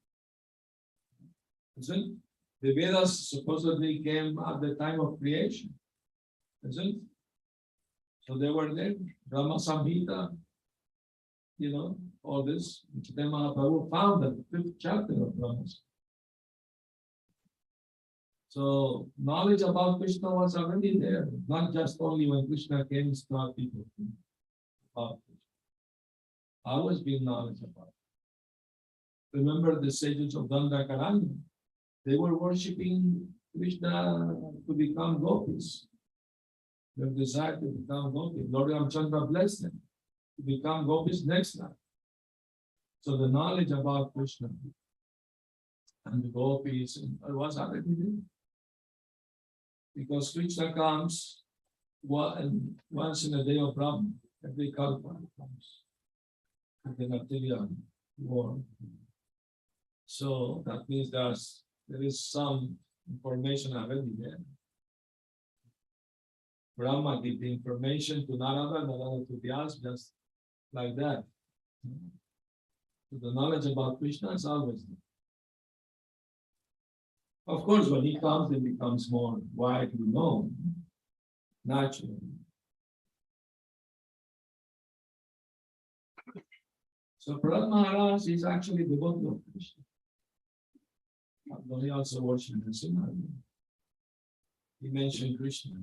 S1: Isn't it? The Vedas supposedly came at the time of creation. Isn't it? So they were there. Brahma Samhita, all this. Chaitanya Mahaprabhu found the 5th chapter of Brahma. So knowledge about Krishna was already there, not just only when Krishna came to start people about Krishna. Always been knowledge about it. Remember the sages of Dandakaranya? They were worshipping Krishna to become gopis. Their desire to become gopis. Lord Ramchandra blessed them to become gopis next life. So the knowledge about Krishna and the gopis was already there. Because Krishna comes once in a day of Brahma, every kalpa comes. In the Natya world. So that means there is some information already there. Brahma gave the information to Narada, Narada to Vyas, just like that. So the knowledge about Krishna is always there. Of course, when he comes, it becomes more widely known, naturally. So Prahlad Maharaj is actually the devotee of Krishna. But he also worshipped Nrsimha. He mentioned Krishna.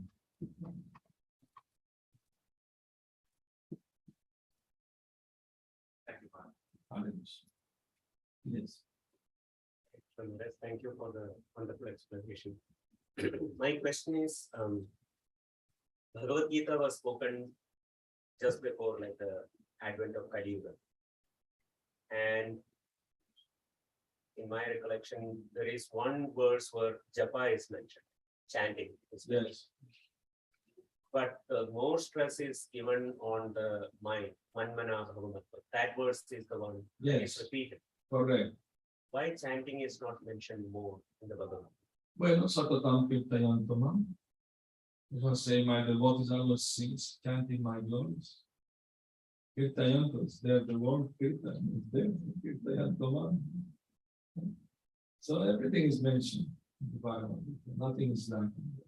S5: Thank you, Maharaj.
S1: Yes.
S6: Thank you for the wonderful explanation. My question is, Bhagavad Gita was spoken just before the advent of Kali Yuga. And in my recollection, there is one verse where japa is mentioned, chanting is mentioned.
S1: Yes.
S6: But more stress is given on the mind, manmana bhagavatta. That verse is the one that is
S1: Yes.
S6: repeated.
S1: Correct.
S6: Why chanting is not mentioned more in the Bhagavad?
S1: Bueno, satatam kirtayantamam. It was saying my devotees always sings, chanting my glories. Kirtayantas, there the word kirtan is there, kirtayantamam. So everything is mentioned in the Bible. Nothing is lacking.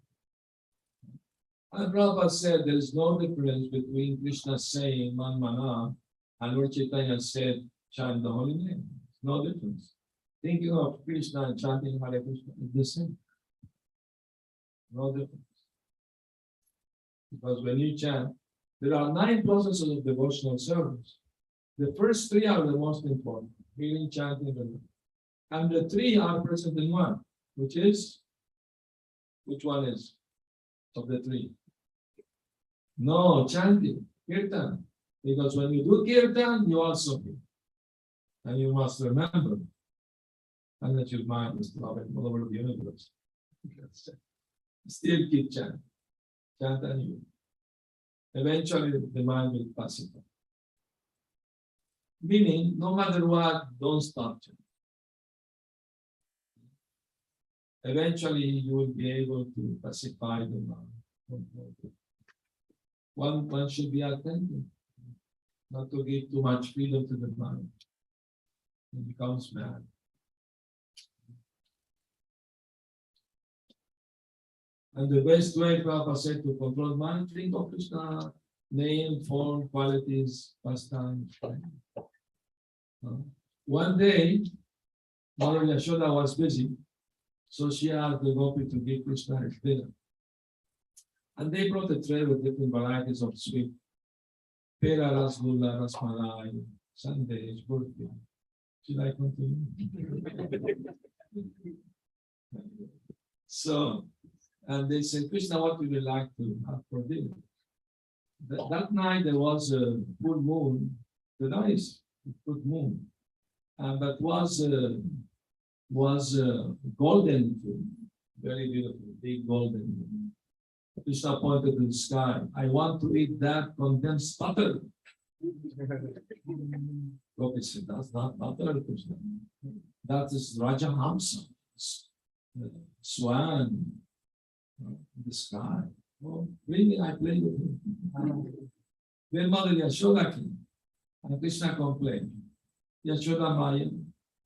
S1: And Prabhupada said there is no difference between Krishna saying Man Mana and Lord Chaitanya said chant the holy name. No difference. Thinking of Krishna and chanting Hare Krishna is the same. No difference. Because when you chant, there are 9 processes of devotional service. The first 3 are the most important, hearing, chanting, and the 3 are present in one, which one is of the 3? No, chanting, kirtan. Because when you do kirtan, you also hear. And you must remember, and that your mind is traveling all over the universe. Still keep chanting. Chant and you. Eventually, the mind will pacify. Meaning, no matter what, don't stop chanting. Eventually, you will be able to pacify the mind. One should be attentive, not to give too much freedom to the mind. It becomes mad. And the best way, Prabhupada said, to control mind, think of Krishna, name, form, qualities, pastime. One day, Mother Yashoda was busy, so she asked the gopi to give Krishna his dinner. And they brought a tray with different varieties of sweet. Pera, rasgulla, rasmalai, sundaes, burfi. Should I continue? So, and they said, Krishna, what would you like to have for dinner? That night there was a full moon, the nice full moon, but was golden food, very beautiful, big golden moon. Krishna pointed to the sky. I want to eat that condensed butter. Gopi said, that's not butter, Krishna. That is Rajahamsa, swan in the sky. Oh, really, I play with him. Then Mother Yashoda came, and Krishna complained. Yashoda Maya,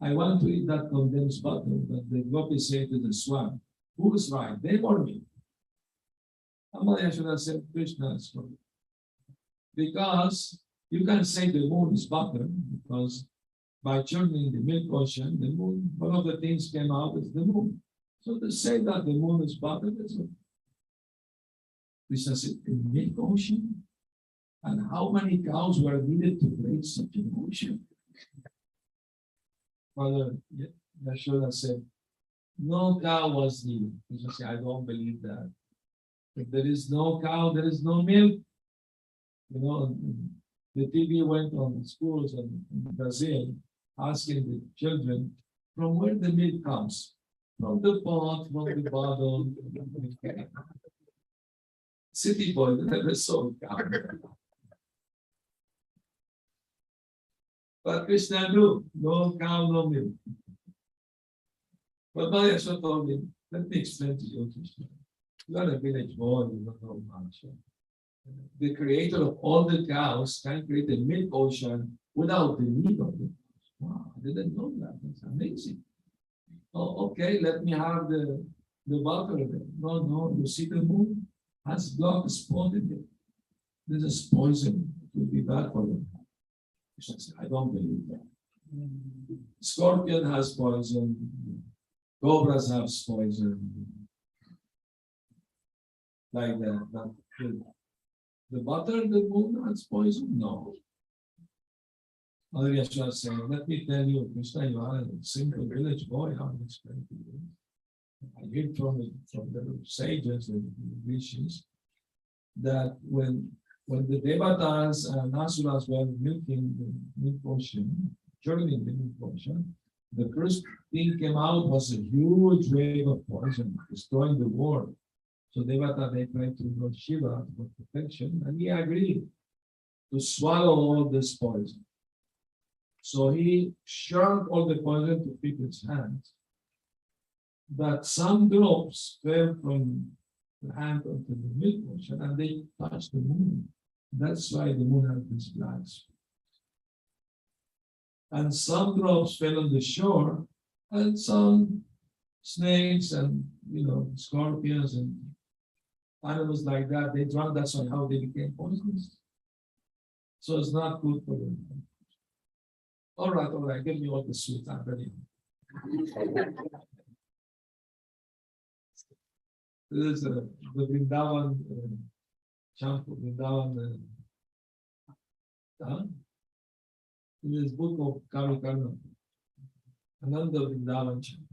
S1: I want to eat that condensed butter, but the gopi said to the swan, who is right, them or me? And Mother Yashoda said, Krishna is right. Because you can say the moon is butter, because by churning the milk ocean, the moon, one of the things came out is the moon. So to say that the moon is butter, is a Krishna said, the milk ocean? And how many cows were needed to create such an ocean? Mother Yashoda said, no cow was needed. Krishna said, I don't believe that. If there is no cow, there is no milk. You know, the TV went on schools in Brazil asking the children from where the milk comes. From the pot, from the bottle. City boy never saw cow. But Krishna knew, no cow, no milk. But Mother Yashoda told him, let me explain to you, Krishna. You are a village boy, you don't know much. The creator of all the cows can create a milk ocean without the need of it. Wow, I didn't know that. That's amazing. Oh, okay, let me have the butter. No, you see the moon has blood spotted it. This is poison. It will be bad for you. I don't believe that. Scorpion has poison. Cobras have poison. Like that. But the butter, the moon has poison? No. Mother Yashoda saying, let me tell you, Krishna, you are a simple village boy. I will explain to you. I heard from the sages and rishis that when the devatas and asuras were milking the milk ocean, churning the milk ocean, the first thing came out was a huge wave of poison, destroying the world. So Devata, they prayed to Lord Shiva for protection, and he agreed to swallow all this poison. So he shrunk all the poison to fit his hands. But some drops fell from the hand onto the milk ocean, and they touched the moon. That's why the moon has this black spot. And some drops fell on the shore, and some snakes and scorpions and animals like that, they drown, that's why how they became poisonous. So it's not good for them. All right, give me all the sweet, I'm ready. This is the Vrindavan, Shampoo, Vrindavan, in this book of Kali Karna, Ananda Vrindavan Shampoo.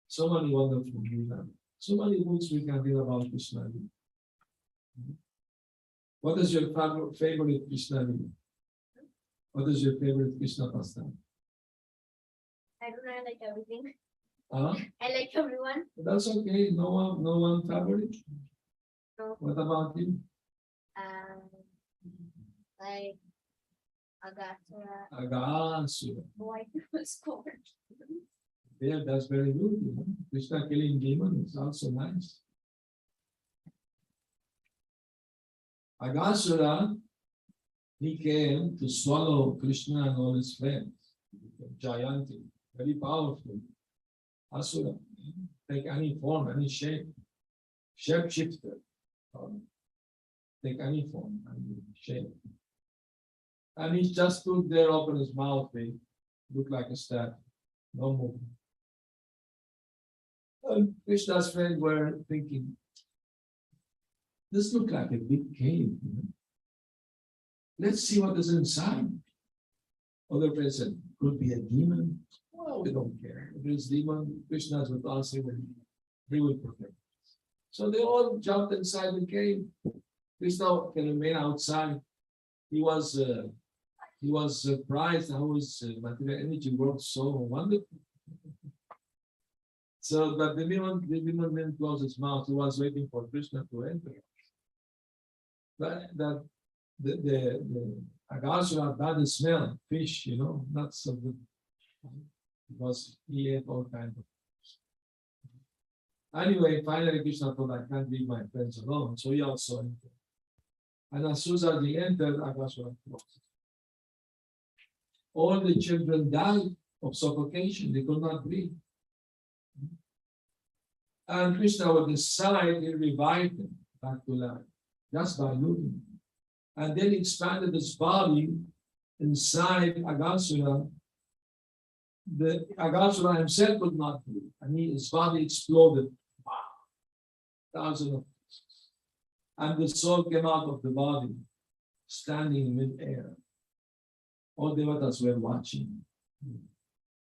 S1: So many wonderful Leela. So many books we can read about Krishna. What is your favorite Krishna Leela? What is your favorite Krishna pastime?
S2: I don't know, I like everything.
S1: Huh?
S2: I like everyone.
S1: That's okay. No one favorite.
S2: No.
S1: What about you?
S2: Like Agatha,
S1: Agasura.
S2: White was called.
S1: Yeah, that's very good. You know? Krishna killing demon is also nice. Agasura, he came to swallow Krishna and all his friends. Jayanti, very powerful. Asura, take any form, any shape. Shape shifter. Take any form, any shape. And he just stood there, open his mouth, they look like a statue, no movement. And Krishna's friends were thinking, this looks like a big cave. You know? Let's see what is inside. Other friends said, could be a demon. Well, we don't care. If it's demon, Krishna is with us, he will protect us. So they all jumped inside the cave. Krishna can remain outside. He was surprised how his material energy worked so wonderful. So, but the demon didn't close his mouth. He was waiting for Krishna to enter. But that the Agasura had bad smell, fish, you know, not so good. Because he ate all kinds of fish. Anyway, finally Krishna thought, I can't leave my friends alone. So he also entered. And as soon as he entered, Agasura closed. All the children died of suffocation, they could not breathe. And Krishna would decide he revived them back to life, just by looking. And then he expanded his body inside Agasura. The Agasura himself could not breathe, and his body exploded. Wow. Thousands of pieces. And the soul came out of the body, standing in mid-air. All devatas were watching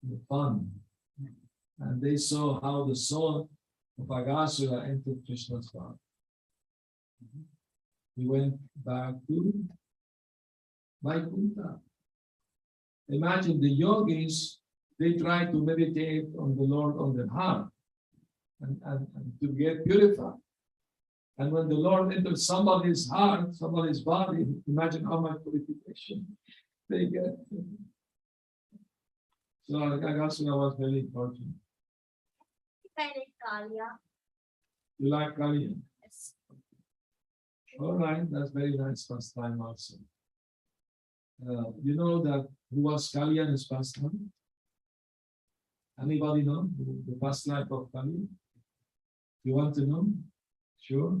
S1: the fun. And they saw how the soul of Agasura entered Krishna's body. He went back to Vaikuntha. Imagine the yogis, they try to meditate on the Lord on their heart and to get purified. And when the Lord enters somebody's heart, somebody's body, imagine how much purification they get. So Agasura was very fortunate.
S2: I like Kalia.
S1: You like Kali?
S2: Yes.
S1: All right, that's very nice pastime also. You know that who was Kali and his pastime? Anybody know the past life of Kali? You want to know? Sure.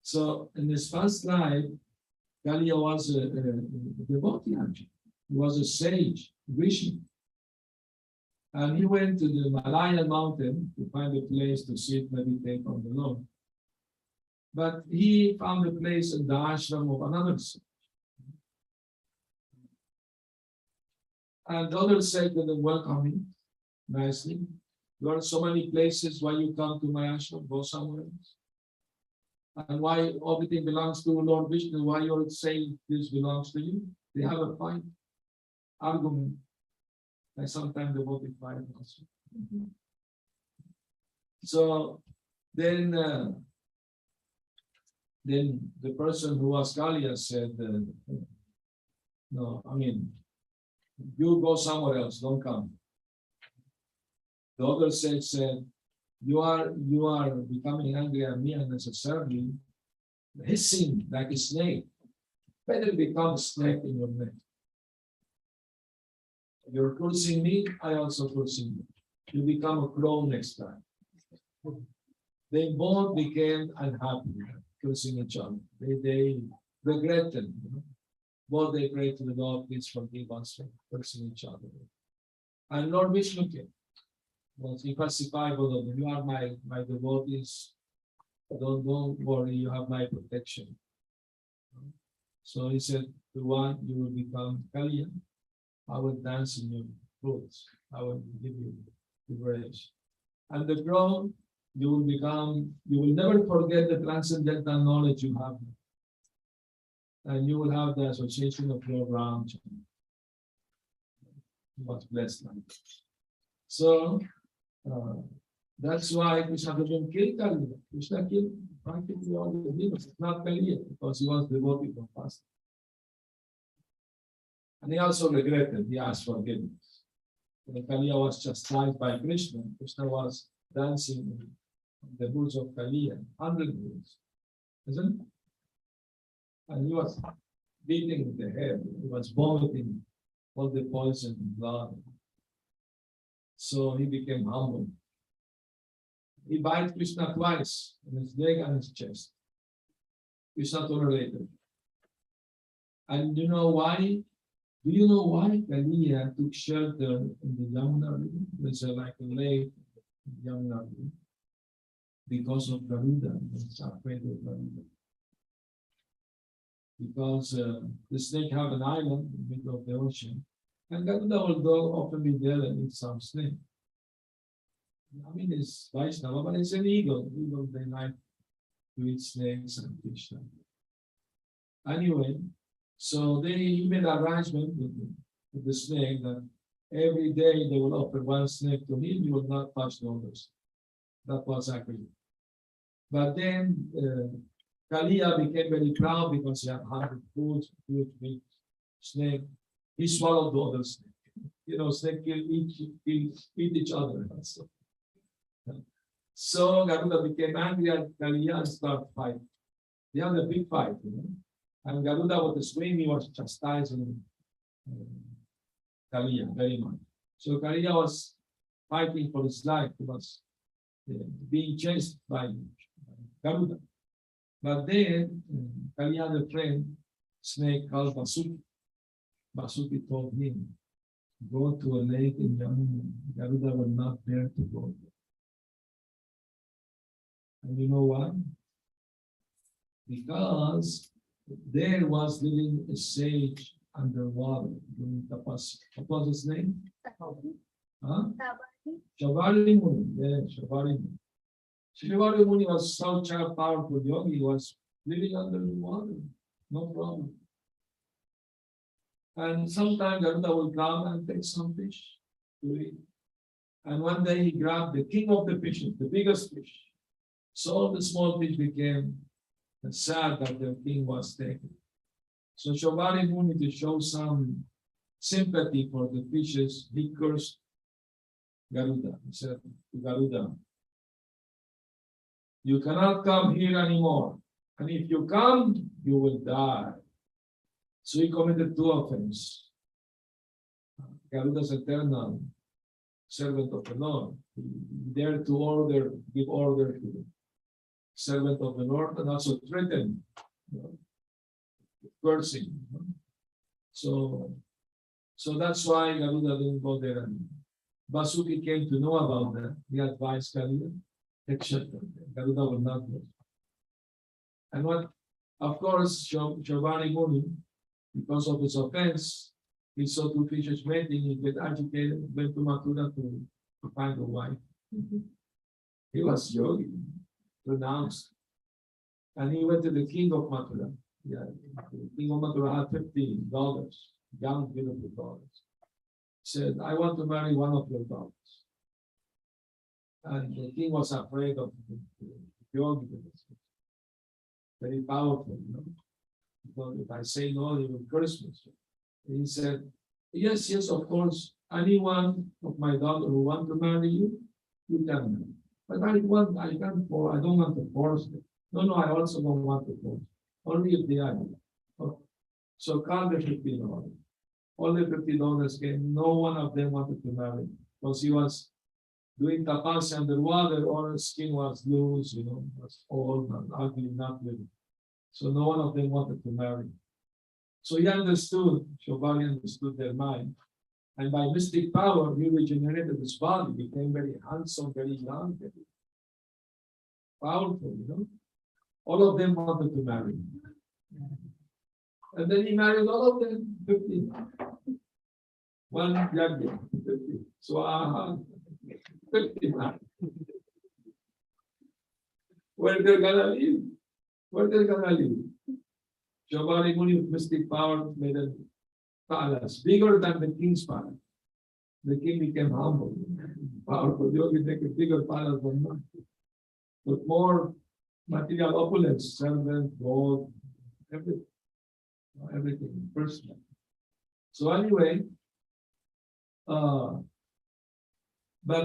S1: So in his past life, Kali was a devotee actually. He was a sage, Rishi. And he went to the Malayan mountain to find a place to sit, meditate on the Lord. But he found a place in the ashram of another sage. And the other said to them, welcome him nicely. There are so many places why you come to my ashram, go somewhere else. And why everything belongs to Lord Vishnu, why you're saying this belongs to you? They have a fight, argument. And sometimes they vote fight also. So then the person who was Kalia said, no, I mean, you go somewhere else, don't come. The other sage said, you are becoming angry at me unnecessarily, hissing like a snake. Better become a snake in your neck. You're cursing me, I also cursing you. You become a crow next time. they both became unhappy, cursing each other. They regretted, both they prayed to the Lord, please forgive us for cursing each other. And Lord Vishnu came. Was he pacified both of them? You are my devotees. Don't worry, you have my protection. So he said, the one you will become Kaliya. I will dance in your fruits. I will give you the grace. And the girl, you will never forget the transcendental knowledge you have. And you will have the association of your Ram. Was blessed. So that's why Krishna didn't kill Kaliya. Krishna killed practically all the demons, not Kaliya, because he was devoted for fasting. And he also regretted, he asked forgiveness. When Kaliya was chastised by Krishna, Krishna was dancing in the woods of Kaliya, 100 woods, isn't it? And he was beating the head, he was vomiting all the poison and blood. So he became humble. He bit Krishna twice in his leg and his chest. Krishna tolerated. And you know why? Do you know why Kaliya took shelter in the Yamuna River? There's like a lake in the Yamuna River. Because of Garuda. He's afraid of Garuda. Because the snake have an island in the middle of the ocean. And Garuda will go often be there and eat some snake. I mean, it's Vaishnava, but it's an eagle. Eagle, they like to eat snakes and fish. Anyway, so he made arrangement with the snake that every day they will offer one snake to him, he will not touch the others. That was agreed. But then Kaliya became very proud because he had 100 foods, huge meat, snake. He swallowed the other snake. Snake eat each other. So Garuda became angry at Kaliya and started fighting. They had a big fight, And Garuda with the swing, he was chastising Kaliya very much. So Kaliya was fighting for his life. He was being chased by Garuda. But then Kaliya had a friend, snake called Vasuki. Vasuki told him, go to a lake in Yamuna. Garuda will not dare to go there. And you know why? Because there was living a sage underwater doing tapasya. What was his name? Huh? Shabari Muni. Yeah, Shabari Muni. Shabari Muni was such a powerful yogi. He was living under the water. No problem. And sometimes Garuda will come and take some fish to eat. And one day he grabbed the king of the fishes, the biggest fish. So the small fish became sad that the king was taken. So Shabari Muni, to show some sympathy for the fishes, he cursed Garuda. He said to Garuda, you cannot come here anymore. And if you come, you will die. So he committed 2 offenses. Garuda's eternal servant of the Lord. He dared to give order to the servant of the Lord, and also threatened, cursing. So that's why Garuda didn't go there anymore. Vasuki came to know about that. He advised Garuda, take shelter. Garuda will not go. And of course, Shabari Muni, because of his offense, he saw 2 fishes mating, he get agitated, went to Mathura to find a wife. He was yogi, renounced. And he went to the king of Mathura. Yeah, the king of Mathura had 50 daughters, young, beautiful daughters. Said, I want to marry one of your daughters. And the king was afraid of the yogi, very powerful, Because if I say no, he will curse me. He said, yes, of course. Anyone of my daughter who want to marry you, you can marry. But I don't want to force them. No, I also don't want to force. Only if they are. Okay. So call the 50 daughters. All the 50 daughters came. No one of them wanted to marry because he was doing tapas underwater, all her skin was loose, was old and ugly, not living. So no one of them wanted to marry. So he understood, Shobhani understood their mind. And by mystic power, he regenerated his body, became very handsome, very young, very powerful. All of them wanted to marry. And then he married all of them, 50. One yagya, 50. So 50 man. Where they're gonna live? Where they're gonna live? Shobhani Muni with mystic power made a palace bigger than the king's palace. The king became humble, powerful. You only make a bigger palace than mine. With more material opulence, silver, gold, everything personal. So anyway, but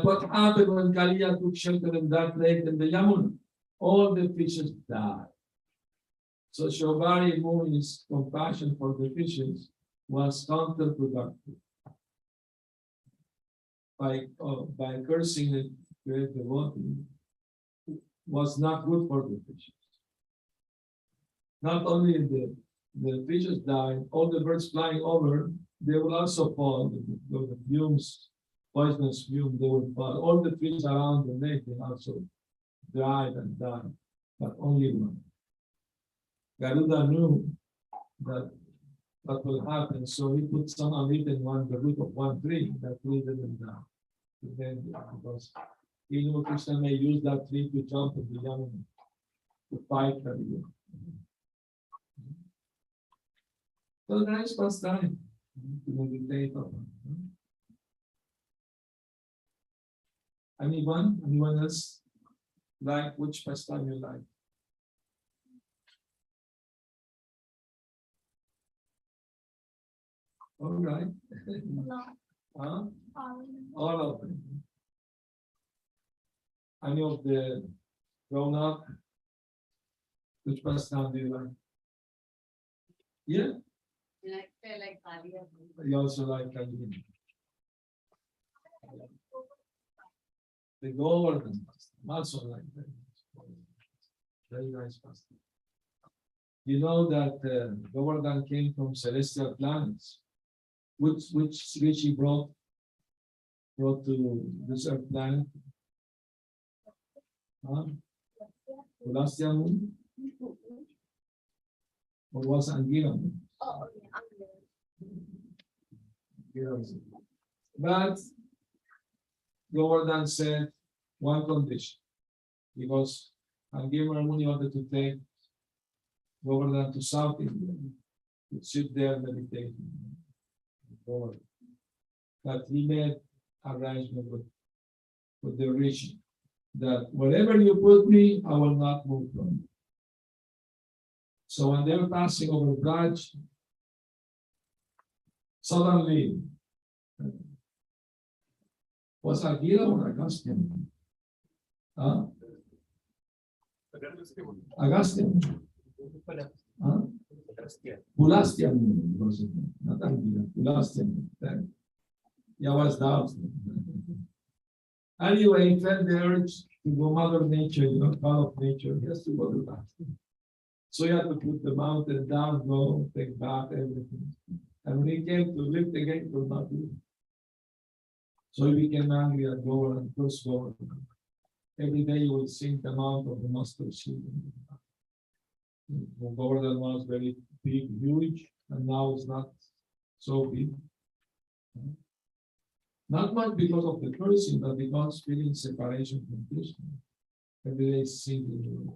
S1: what happened when Kalia took shelter in that lake in the Yamuna? All the fishes died. So Shobhani Muni's compassion for the fishes was counterproductive. By cursing the great devotee was not good for the fishes. Not only the fishes died, all the birds flying over, they will also fall. The fumes, poisonous fumes, they will fall. All the trees around the lake, they also died and died, but only one. Garuda knew that what will happen, so he put some uneaten one, the root of one tree, that tree didn't die. Then, because he knew Krishna may use that tree to jump in the Yamuna to fight Kali. So nice pastime to meditate on. Anyone else like which pastime you like? All right. Huh? All of them. Any of the grown up? Which pastime do you like? Yeah,
S3: I like Kaliya.
S1: you also like Kali. The Govardhan pastime, also like that. Very nice pastime. You know that Govardhan came from celestial planets. Which Rishi brought to this earth planet? Pulastya moon? Or was Angira moon?
S2: Oh, yeah,
S1: Angira moon. But Govardhan said one condition, because Angira Muni wanted to take Govardhan to South India, to sit there meditating. That he made arrangement with the Rishi that wherever you put me, I will not move from you. So when they were passing over Braj, suddenly was Agila or Agastyan? Huh? Agastyan. Huh? Pulastyan was it? Not Agila, Pulastyan. Yeah, was doubt. Anyway, he felt the urge to go Mother Nature, call of nature. He has to go to that. So he had to put the mountain down, go, take back everything. And when he came to lift again, he could not lift. So he became angry at Govardhan, first Govardhan. Every day he would sing the mount of the master seed. Govardhan was very big, huge, and now it's not so big. Not much because of the cursing, but because feeling separation from Krishna. Every day singing.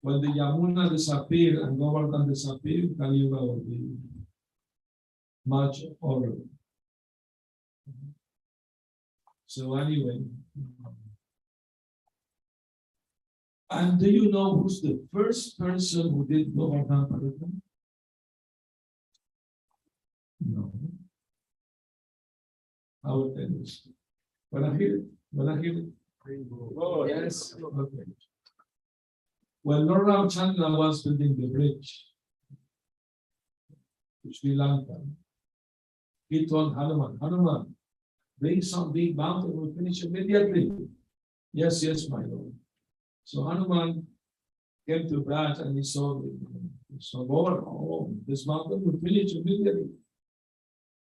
S1: When the Yamuna disappeared and Govardhan disappeared, Kali Yuga will be much over. So anyway, and do you know who's the first person who did Govardhan Paritama? No. I will tell you. When I hear it, oh yes, okay. When Lord Ramchandra was building the bridge to Sri Lanka, he told Hanuman, bring some big mountain, we'll finish immediately. Yes, yes, my lord. So Hanuman came to Braj and he saw Lord, oh, this mountain will finish immediately.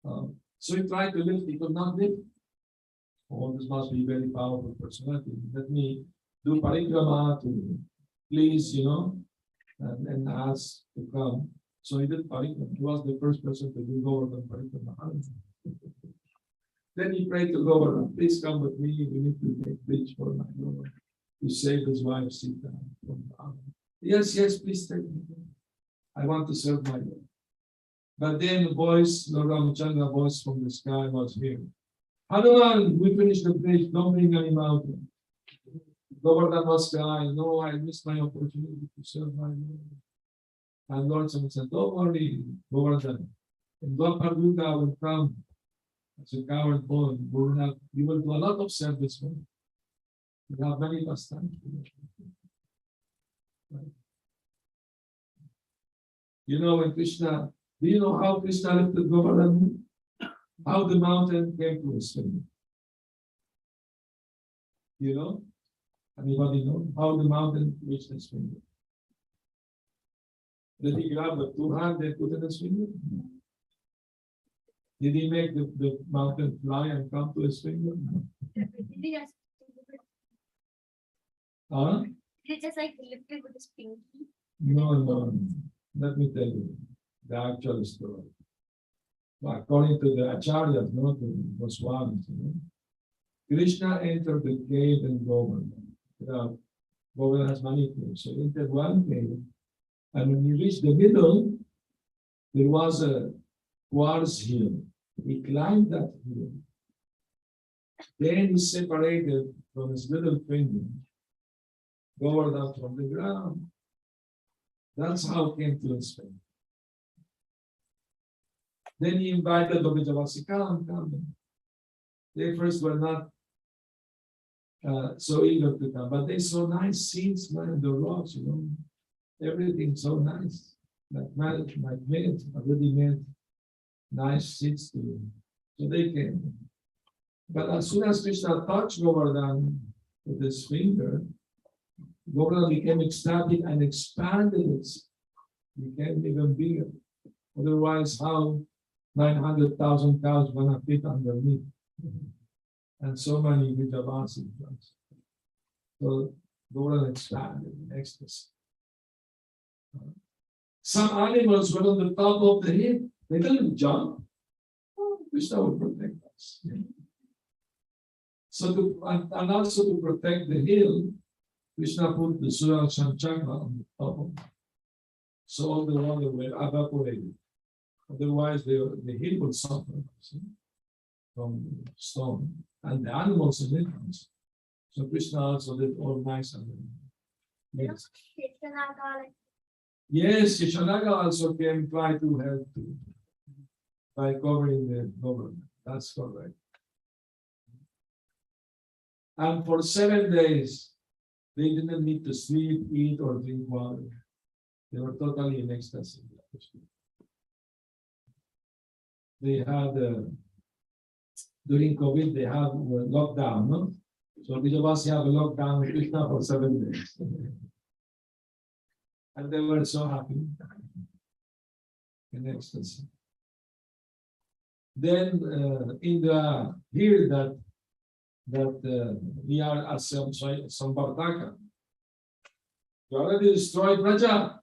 S1: So he tried to lift, he could not lift. Oh, this must be very powerful personality. Let me do parikrama to please, and ask to come. So he did parikrama. He was the first person to do Govardhan parikrama. Then he prayed to Govardhan, please come with me. We need to make bridge for my Lord to save his wife Sita from the army. Yes, yes, please take me. I want to serve my Lord. But then the voice, Lord Ramachandra voice from the sky was here. Hanuman, we finished the bridge, don't bring any mountain. Govardhan was crying, no, I missed my opportunity to serve my Lord. And Lord said, don't worry, Govardhan. And Dwapar Yuga will come as a coward boy. You will do a lot of service for him. You have many pastimes. When Krishna, do you know how Krishna lifted Govardhan? How the mountain came to his finger? Anybody know how the mountain reached his finger? Did he grab with two hands and put in his finger? Did he make the mountain fly and come to his finger? Huh?
S2: Did he just like lift it with his pinky?
S1: No. Let me tell you the actual story. According to the Acharyas, not the Goswamis, Krishna entered the cave in Govardhan. Govardhan has many caves. So he entered one cave, and when he reached the middle, there was a quartz hill. He climbed that hill. Then he separated from his little finger, Govardhan from the ground. That's how he came to his finger. Then he invited the Vijayavasi, come. They first were not so eager to come, but they saw nice scenes, man, the rocks, everything so nice. Like made, already made nice seats to them. So they came. But as soon as Krishna touched Govardhan with his finger, Govardhan became ecstatic and expanded it, became even bigger. Otherwise, how 900,000 cows gonna fit underneath? And so many Vijayavasi. So Govardhan expanded in ecstasy. Some animals were on the top of the hill. They didn't jump. Krishna would protect us. So and also to protect the hill, Krishna put the Sudarshan Chakra on the top of it. So all the water were evaporated. Otherwise, the hill would suffer from the storm. And the animals in it. So Krishna also did all nice and yes. Yes, Shishanaga also came try to help too, by covering the government. That's correct. And for 7 days, they didn't need to sleep, eat, or drink water. They were totally in ecstasy. They had, during COVID, they had lockdown, no? So Vijayavasi have a lockdown with Krishna for 7 days. And they were so happy in ecstasy. Then Indra heard that we are as Sambartaka. You already destroyed Raja.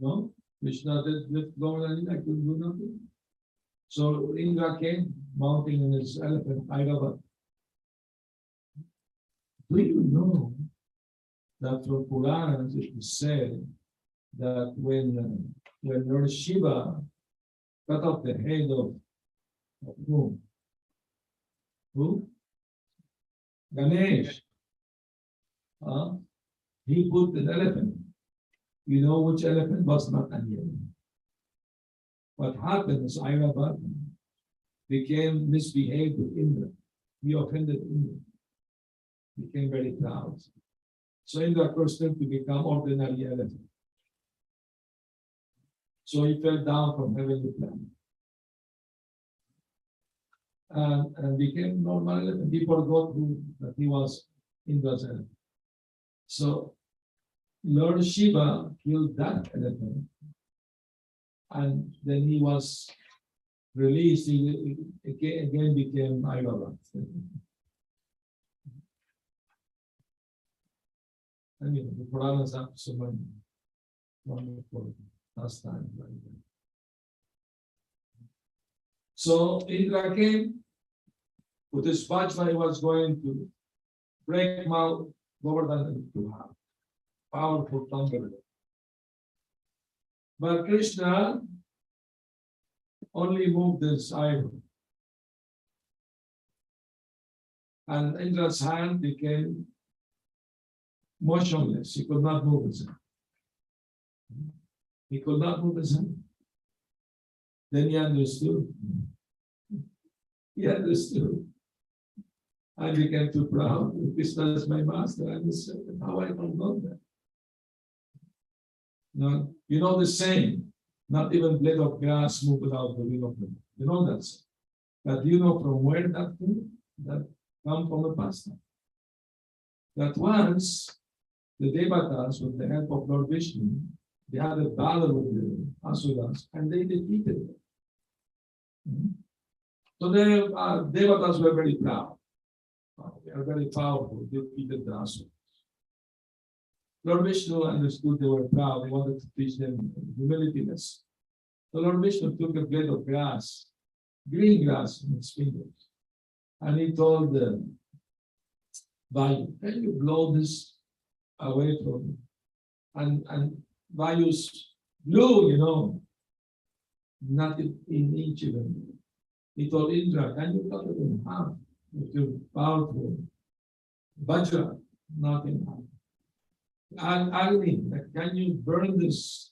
S1: No, Krishna did Govardhan, I couldn't do nothing. So Indra came mounting on his elephant, Airava. Do you know that from Puranas it is said that when Lord Shiva cut off the head of whom? Who? Ganesh. He put an elephant. You know which elephant was not an elephant. What happened is Airava became misbehaved with Indra. He offended Indra. Became very proud. So Indra cursed him to become ordinary elephant. So he fell down from heavenly planet. and became normal, and people got who that he was in the. So Lord Shiva killed that elephant, and then he was released. He again became Aivala. I mean, the Puranas have so many wonderful pastimes like that. So Indra came with his Vajra, he was going to break Mount Govardhan to have powerful thunder. But Krishna only moved his eyebrow. And Indra's hand became motionless. He could not move his hand. He could not move his hand. Then he understood. He understood. I became too proud. Krishna is my master. I understood how I don't know that. No, you know the saying, not even blade of grass move without the will of God. You know that saying. But you know from where that came? That come from the past. That once the Devatas, with the help of Lord Vishnu, they had a battle with the Asuras and they defeated them. So the Devatas were very proud. They are very powerful, they defeated the Asuras. Lord Vishnu understood they were proud, he wanted to teach them humility. So Lord Vishnu took a blade of grass, green grass in his fingers, and he told them, Vayu, can you blow this away from me? And Vayu's blew, not in each of them. He told Indra, can you cut it in half with your powerful Vajra, not in half? And Agni, can you burn this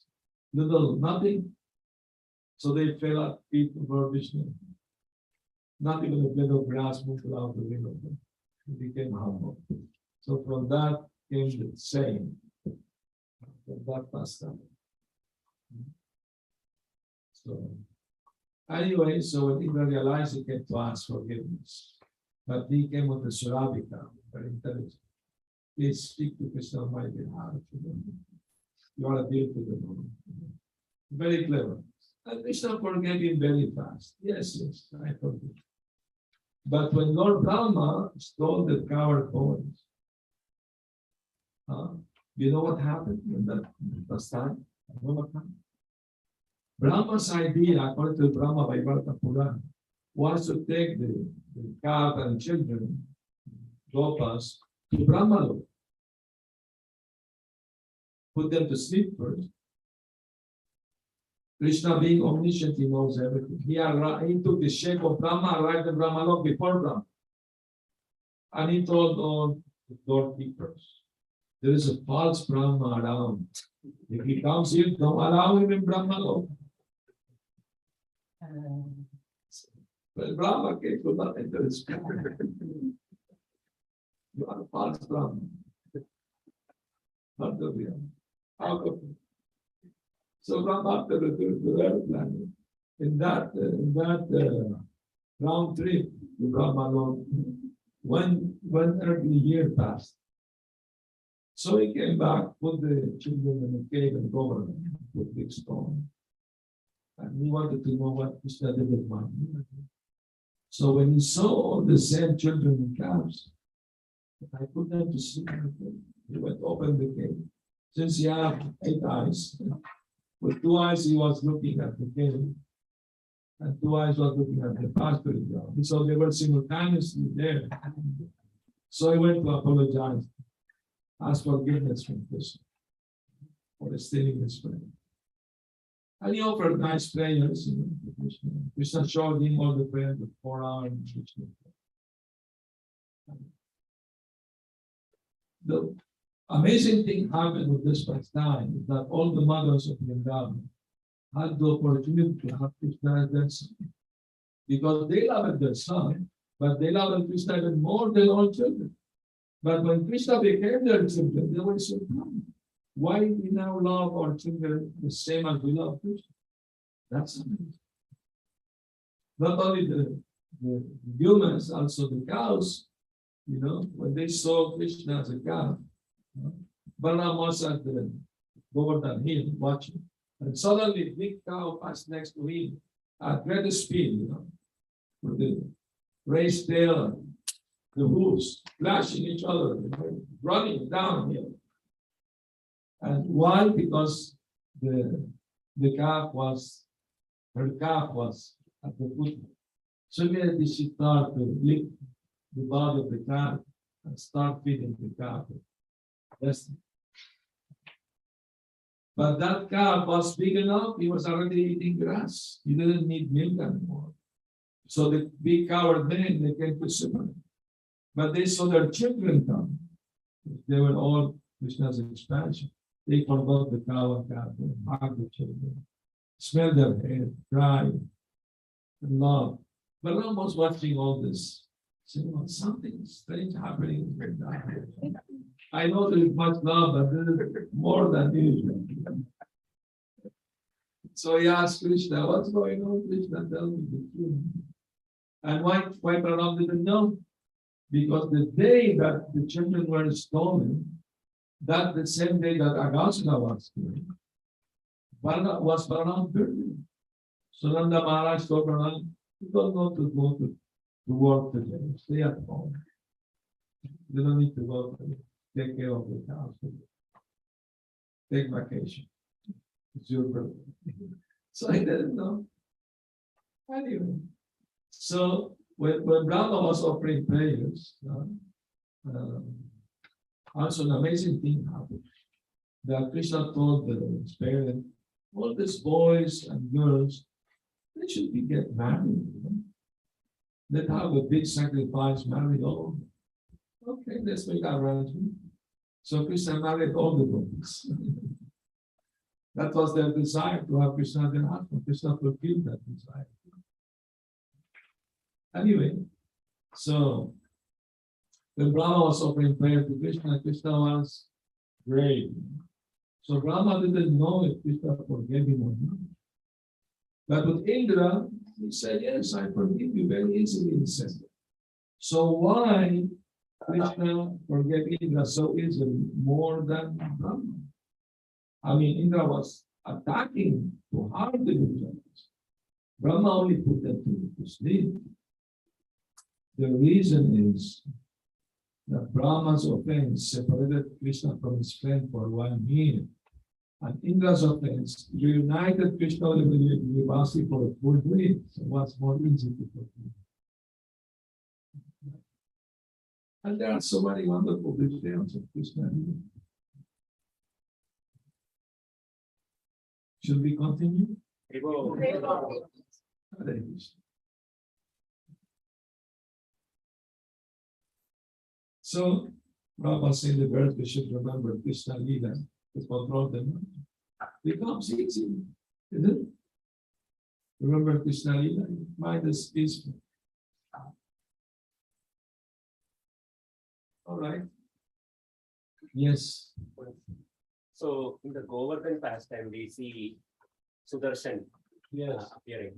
S1: little nothing? So they fell at feet of Lord Vishnu. Not even a blade of grass moved out the wind of them. He became humble. So from that came the saying, from that pastime. So anyway, so when Indra realized, he came to ask forgiveness. But he came with the Surabhika, very intelligent. Please speak to Krishna on my behalf. You are a deal to the Lord. Very clever. And Krishna forgave him very fast. Yes, I forgive. But when Lord Brahma stole the coward boys, you know what happened in that time? You know what happened? Brahma's idea, according to Brahma Vaivarta Purana, was to take the cow and children, gopas, to Brahma, put them to sleep first. Krishna being omniscient, he knows everything. He took the shape of Brahma, arrived in Brahmalok before Brahma. And he told all the doorkeepers, there is a false Brahma around. If he comes here, don't allow him in Brahmalok. Well, Brahma came to not enter his spirit. You are a false Brahma. Not the real. Out of it. So Brahma, after the third planet, in that round trip to Brahma Lord, one earthly year passed. So he came back, put the children in a cave and covered them with big stone. And he wanted to know what Krishna did with money. So when he saw all the same children in calves, I put them to sleep. He went open the cave. Since he had 8 eyes, with 2 eyes he was looking at the cave, and 2 eyes was looking at the pasture ground. So they were simultaneously there. So he went to apologize, ask forgiveness from Krishna for stealing his friend. And he offered nice prayers, to Krishna. Krishna showed him all the prayers of 4 hours. The amazing thing happened with this pastime is that all the mothers of Vrindavan had the opportunity to have Krishna as their son. Because they loved their son, but they loved Krishna even more than all children. But when Krishna became their children, they were so proud. Why we now love our children the same as we love Krishna? That's amazing. Not only the the humans, also the cows, when they saw Krishna as a cow, Balaram was at the Govardhan hill watching. And suddenly, big cow passed next to him at great speed, with the raised tail, the hooves flashing each other, running downhill. And why? Because her calf was at the foot. So immediately she started to lick the body of the calf and start feeding the calf. Yes. But that calf was big enough, he was already eating grass. He didn't need milk anymore. So the big coward men, they came to Simon. But they saw their children come. They were all Krishna's expansion. They forgot the cow and calf, they hugged the children, smelled their hair, cried, and loved. But Ram was watching all this. Saying, well, something strange happening. I know there is much love, but there is more than usual. So he asked Krishna, what's going on? Krishna, tell me the truth. And why Balaram didn't know? Because the day that the children were stolen, that the same day that Agasura was killed, was Balaram's birthday. So Nanda Maharaj told Balaram, you don't know to go to work today, stay at home. You don't need to go to take care of the house. Take vacation. It's your birthday. So I didn't know. Anyway, so when Brahma was offering prayers, also an amazing thing happened. That Krishna told the parent, all these boys and girls, they should be get married. Let's have a big sacrifice, married all. Okay, let's make arrangement. So Krishna married all the boys. That was their desire to have Krishna as their husband. Krishna fulfilled that desire. Anyway, so when Brahma was offering prayer to Krishna, Krishna was grave. So Brahma didn't know if Krishna forgave him or not. But with Indra, he said, yes, I forgive you very easily, he said. So why Krishna forgave Indra so easily more than Brahma? I mean, Indra was attacking to harm the Gujaratis. Brahma only put them to sleep. The reason is that Brahma's offense separated Krishna from his friend for 1 year. And Indra's offense reunited Krishna with Vivasi for a full week. So what's more easy to forgive? And there are so many wonderful details of Krishna. Should we continue? Hare Krishna. So, Prabhupada said the birds, we should remember Krishna Lila to control them. Becomes easy, isn't it? Remember Krishna Lila, mind is peaceful. All right. Yes.
S6: So in the Govardhan pastime, we see Sudarshan
S1: Yes.
S6: appearing.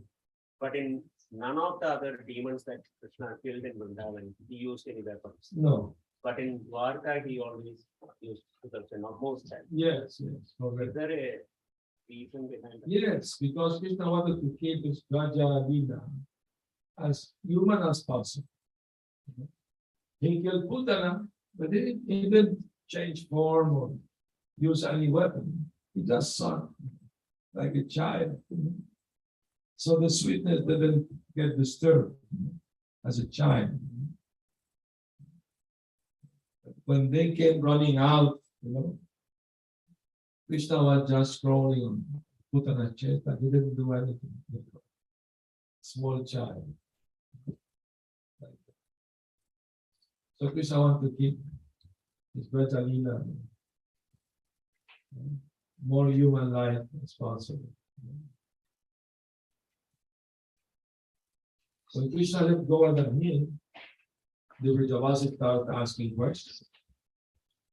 S6: But in none of the other demons that Krishna killed in Vrindavan, he used any weapons.
S1: No.
S6: But in Dwarka, he always used Sudarshan, or most times.
S1: Yes. Yes.
S6: Is
S1: Correct.
S6: there a reason behind that?
S1: Yes, because Krishna wanted to keep his Raja Lila as human as possible. He killed Putana, but he didn't change form or use any weapon. He just saw like a child. So the sweetness didn't get disturbed as a child. When they came running out, Krishna was just crawling on Putana's chest, but he didn't do anything. Small child. So Krishna wanted to keep his Brajalila more human-like as possible. When Krishna left Govardhan Hill, the Vrajavasis started asking questions.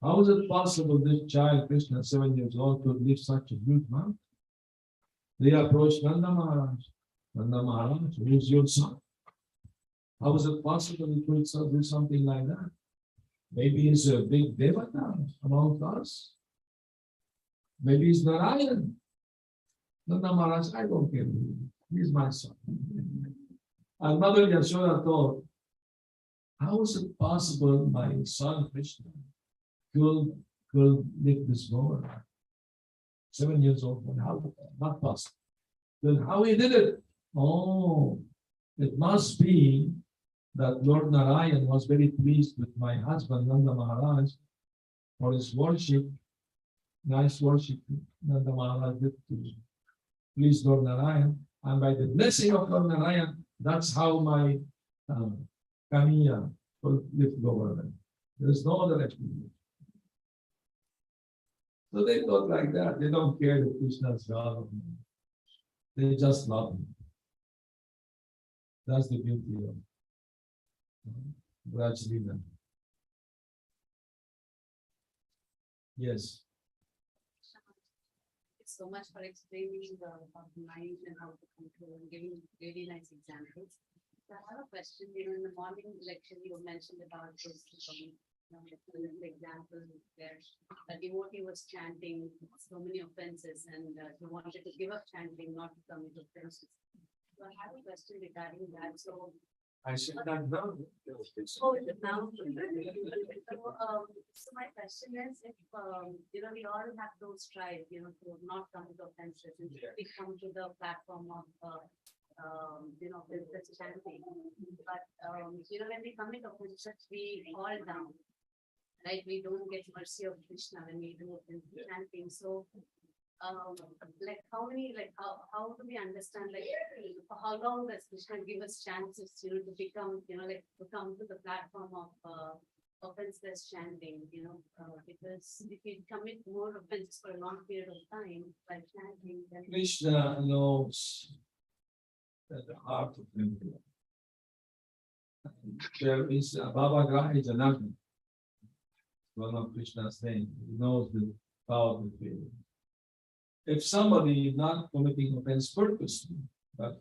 S1: How is it possible this child, Krishna, 7 years old, could lift such a huge mountain? They approached Nanda Maharaj. Nanda Maharaj, who is your son? How is it possible he could do something like that? Maybe he's a big devata among us. Maybe he's Narayan. Nanda Maharaj, I don't care. He's my son. And Mother Yashoda thought, how is it possible my son Krishna could live this moment? 7 years old, and how not possible. Then how he did it? Oh, it must be that Lord Narayan was very pleased with my husband Nanda Maharaj for his worship, nice worship Nanda Maharaj did to please Lord Narayan, and by the blessing of Lord Narayan, that's how my Kaniya will live government. There is no other explanation. So they thought like that. They don't care that Krishna is God. They just love him. That's the beauty of Raj Leela. Yes.
S3: Thanks so much for explaining the mind and how to control and giving really nice examples. So I have a question. In the morning lecture, you mentioned about this example where a devotee was chanting so many offenses and he wanted to give up chanting, not to commit offenses. So I have a question regarding that. So
S1: I said that now.
S3: oh, is it now? So my question is, if we all have those strides, to not come to offenses and we come to the platform of this chanting. But when we commit offenses, we fall down. Right, we don't get mercy of Krishna when we do chanting. So, like how do we understand, like for how long does Krishna give us chances, to become, to come to the platform of offenseless chanting, because if we commit more offenses for a long period of time by chanting, then
S1: Krishna knows that the heart of him. There is Baba Grahi Janagna. One of Krishna's name. He knows the power of the feeling. If somebody is not committing offense purposely, but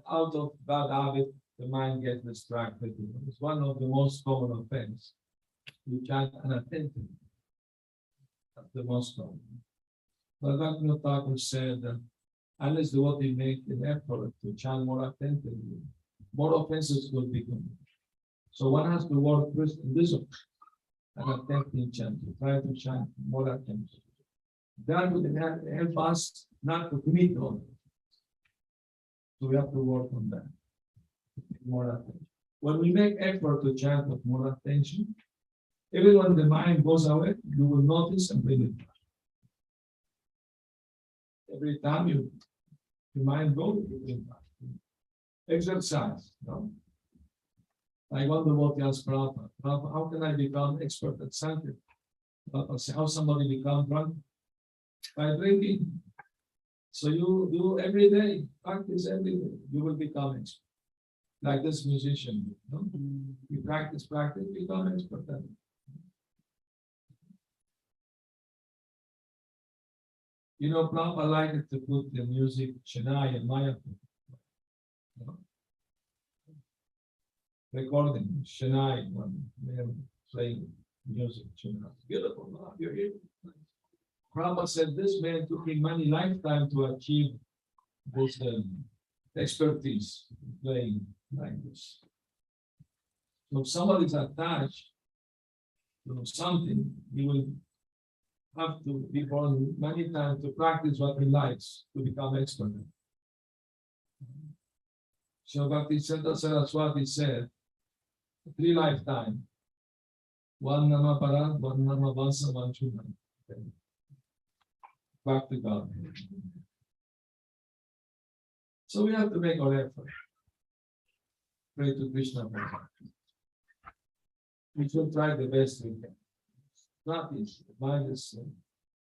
S1: out of bad habit, the mind gets distracted. It's one of the most common offense. You chant unattentively. That's the most common. But Bhakti Thakur said that unless the devotee make an effort to chant more attentively, more offenses will be committed. So one has to work first in this way. And attempting chanting, try to chant more attention. That would help us not to commit all. So we have to work on that. More attention. When we make effort to chant with more attention, even when the mind goes away, you will notice and bring it back. Every time your mind goes, you bring it back. Exercise, no? I wonder what else, Prabhupada. How can I become expert at something? How somebody become drunk? By drinking. So you do every day, practice every day, you will become expert. Like this musician, no? You practice, become expert. Prabhupada liked to put the music Chennai and Maya. Recording Chennai when they're playing music. Chennai. Beautiful. You're here. Prabhupada said this man took him many lifetime to achieve this expertise playing like this. So if somebody is attached to something, he will have to be born many times to practice what he likes to become expert. So Bhakti Sundar Saraswati said, 3 lifetimes. One Nama Parad, one Nama Vasa, one Chuna. Back to God. So we have to make our effort. Pray to Krishna for that. We should try the best we can. Not easy. The mind is,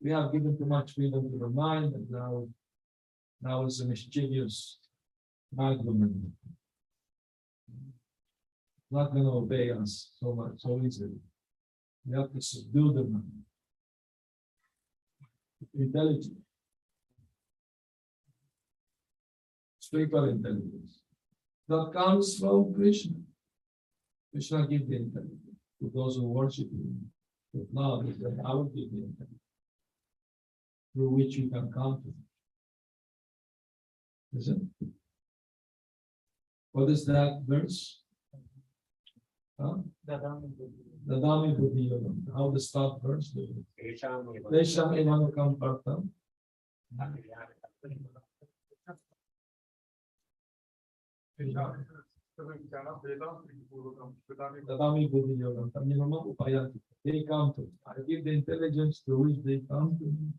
S1: we have given too much freedom to the mind, and now it's a mischievous mind woman. Not going to obey us so easily. We have to subdue the mind. Intelligence. Spiritual intelligence. that comes from Krishna. Krishna gives the intelligence to those who worship him. With love is that I will give the intelligence through which you can come to him. Isn't it? What is that verse? Huh? Dadami Buddhi Yogam. How the start verse? Desham Imanukam Partam. Dadami Buddhi Yogam. Tamyanama Upayati. They come to me. I give the intelligence to which they come to me.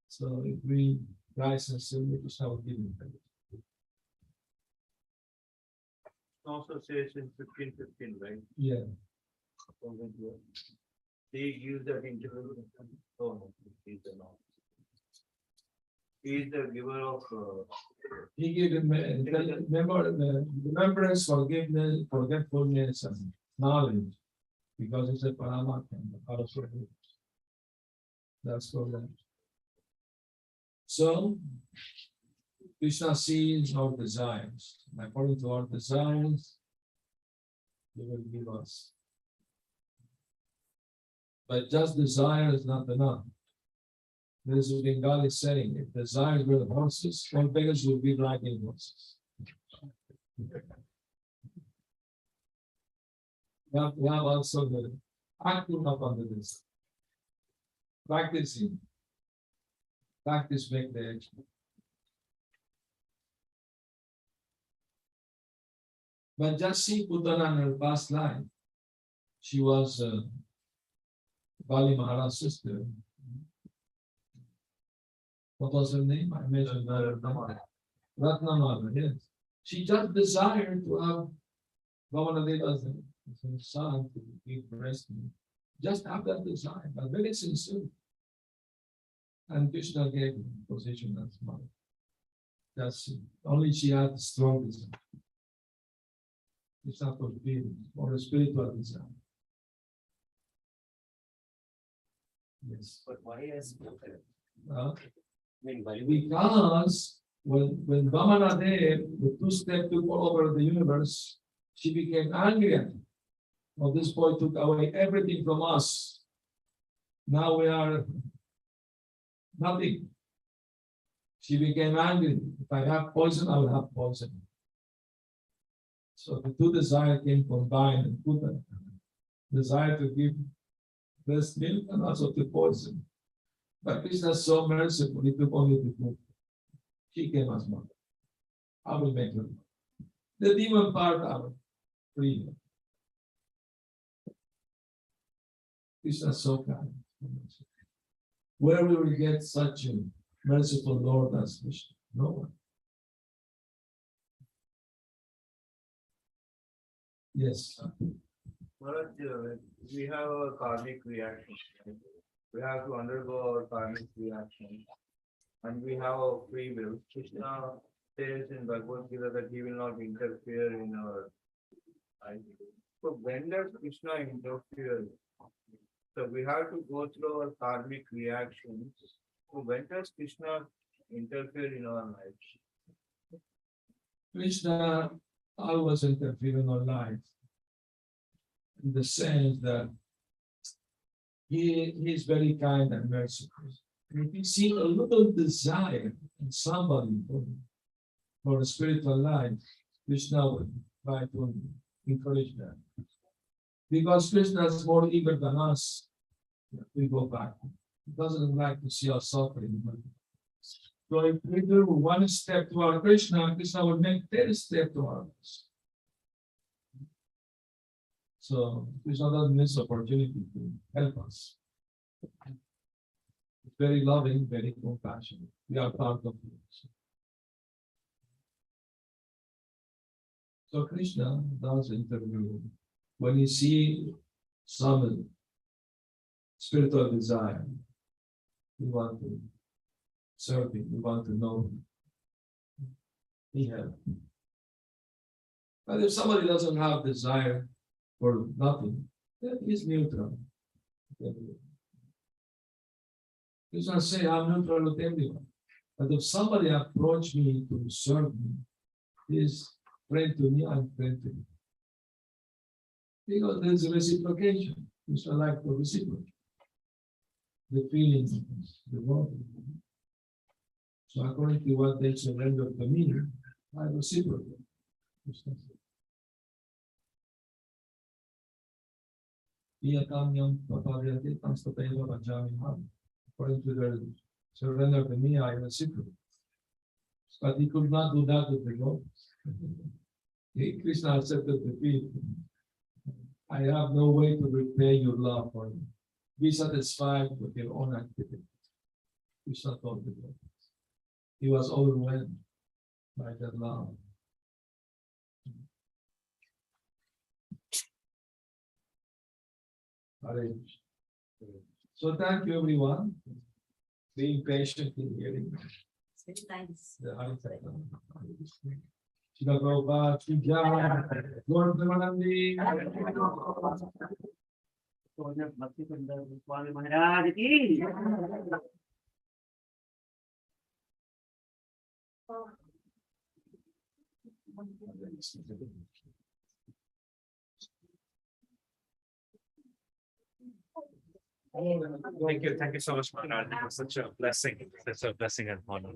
S1: So if we rise and sin, Krishna will give intelligence.
S7: Also says in 15:15, right?
S1: Yeah.
S7: They use that interval. Oh, no, he's the not. He is the giver of.
S1: He gave him remembrance, forgiveness, forgetfulness, and knowledge, because it's a Paramatma. That's correct. So, Krishna sees our desires. And according to our desires, He will give us. But just desire is not enough. There is a Bengali saying, if desires were horses, all beggars would be riding horses. We have also the acting upon the desire. Practicing. Practice make the action. But just see Putana in her past life. She was Bali Maharaja's sister. What was her name? I mentioned her name. Ratnamala, yes. She just desired to have Vamanadeva's son to give breast milk. Just have that desire, but very sincere. And Krishna gave him position as mother. That's it. Only she had strong desire. It's not for feeling or a spiritual desire. Yes.
S6: But why has spoken?
S1: Uh,
S6: I mean, why
S1: Because when Vamanadev, the two-step took over the universe, she became angry at him. Well, this boy took away everything from us. Now we are nothing. She became angry. If I have poison, I will have poison. So the two desires came combined and put a desire to give breast milk and also to poison. But Krishna is so merciful, he took only the food. She came as mother. I will make her. The demon part are free. Krishna is so kind. Where will we get such a merciful Lord as Krishna? No one. Yes.
S7: Maharaj, we have a karmic reaction. Right? We have to undergo our karmic reaction. And we have a free will. Krishna says in Bhagavad Gita that he will not interfere in our life. So when does Krishna interfere? So we have to go through our karmic reactions. So when does Krishna interfere in our lives?
S1: Krishna always interfere in our life. In the sense that he is very kind and merciful. If you see a little desire in somebody for a spiritual life, Krishna will try to encourage them. Because Krishna is more eager than us, we go back. He doesn't like to see us suffering. So if we do one step toward Krishna, Krishna will make 10 steps toward us. So Krishna doesn't miss opportunity to help us. Very loving, very compassionate. We are part of him. So Krishna does interview. When you see some spiritual desire, we want to serve him, we want to know him. He helps. But if somebody doesn't have desire for nothing, then he's neutral. He's not saying I'm neutral with everyone. But if somebody approach me to serve me, He's friend to me, I'm friend to him. Because there's reciprocation. It's a like to reciprocate. The feelings, the love. So according to what they surrender to me, I reciprocate. According to their surrender to me, I reciprocate. But he could not do that with the Lord. Krishna accepted the plea. I have no way to repay your love for me. Be satisfied with your own activity. Krishna told the Lord. He was overwhelmed by that love. Arranged. So thank you everyone, being patient in hearing
S3: It's very nice.
S1: the answer. Shila Prabhupada, Shri Jai, Lord Premanandi.
S5: Bhakti Sundar Goswami Maharaja ki. Thank you so much, Maharaj. It was such a blessing and honor.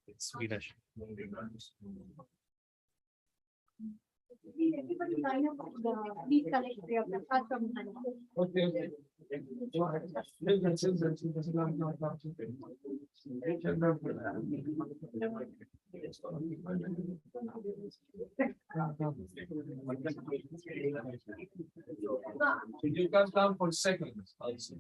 S5: It's been a.
S2: Everybody line up, please collect your prasad from Hanu.
S1: Okay. Go ahead. You can come for seconds also.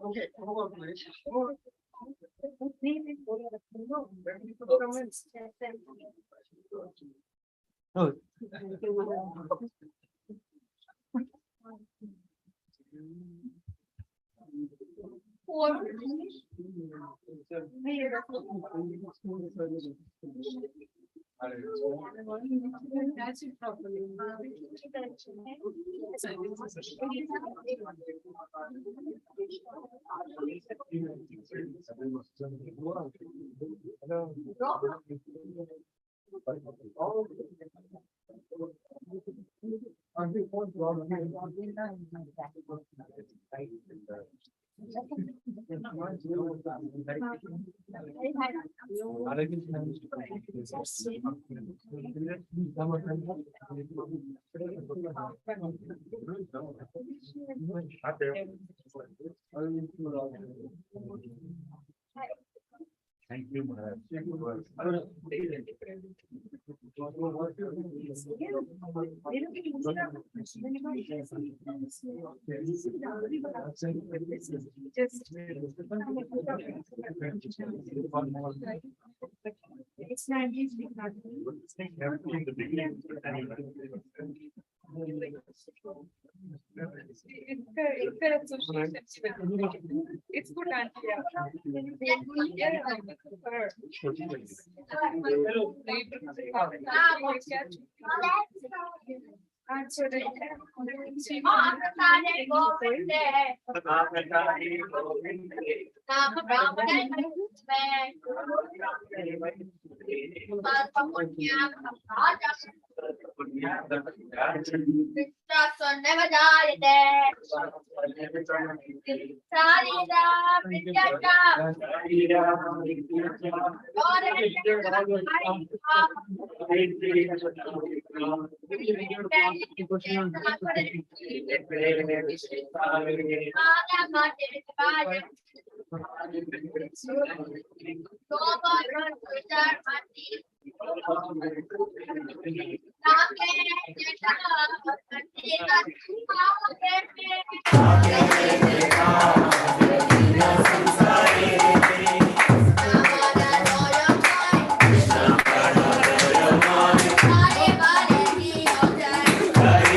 S1: Okay, hold on, please.
S4: That's it properly.
S5: Thank you, Maharaj.
S4: It's not easy. It's good
S2: never die. Hare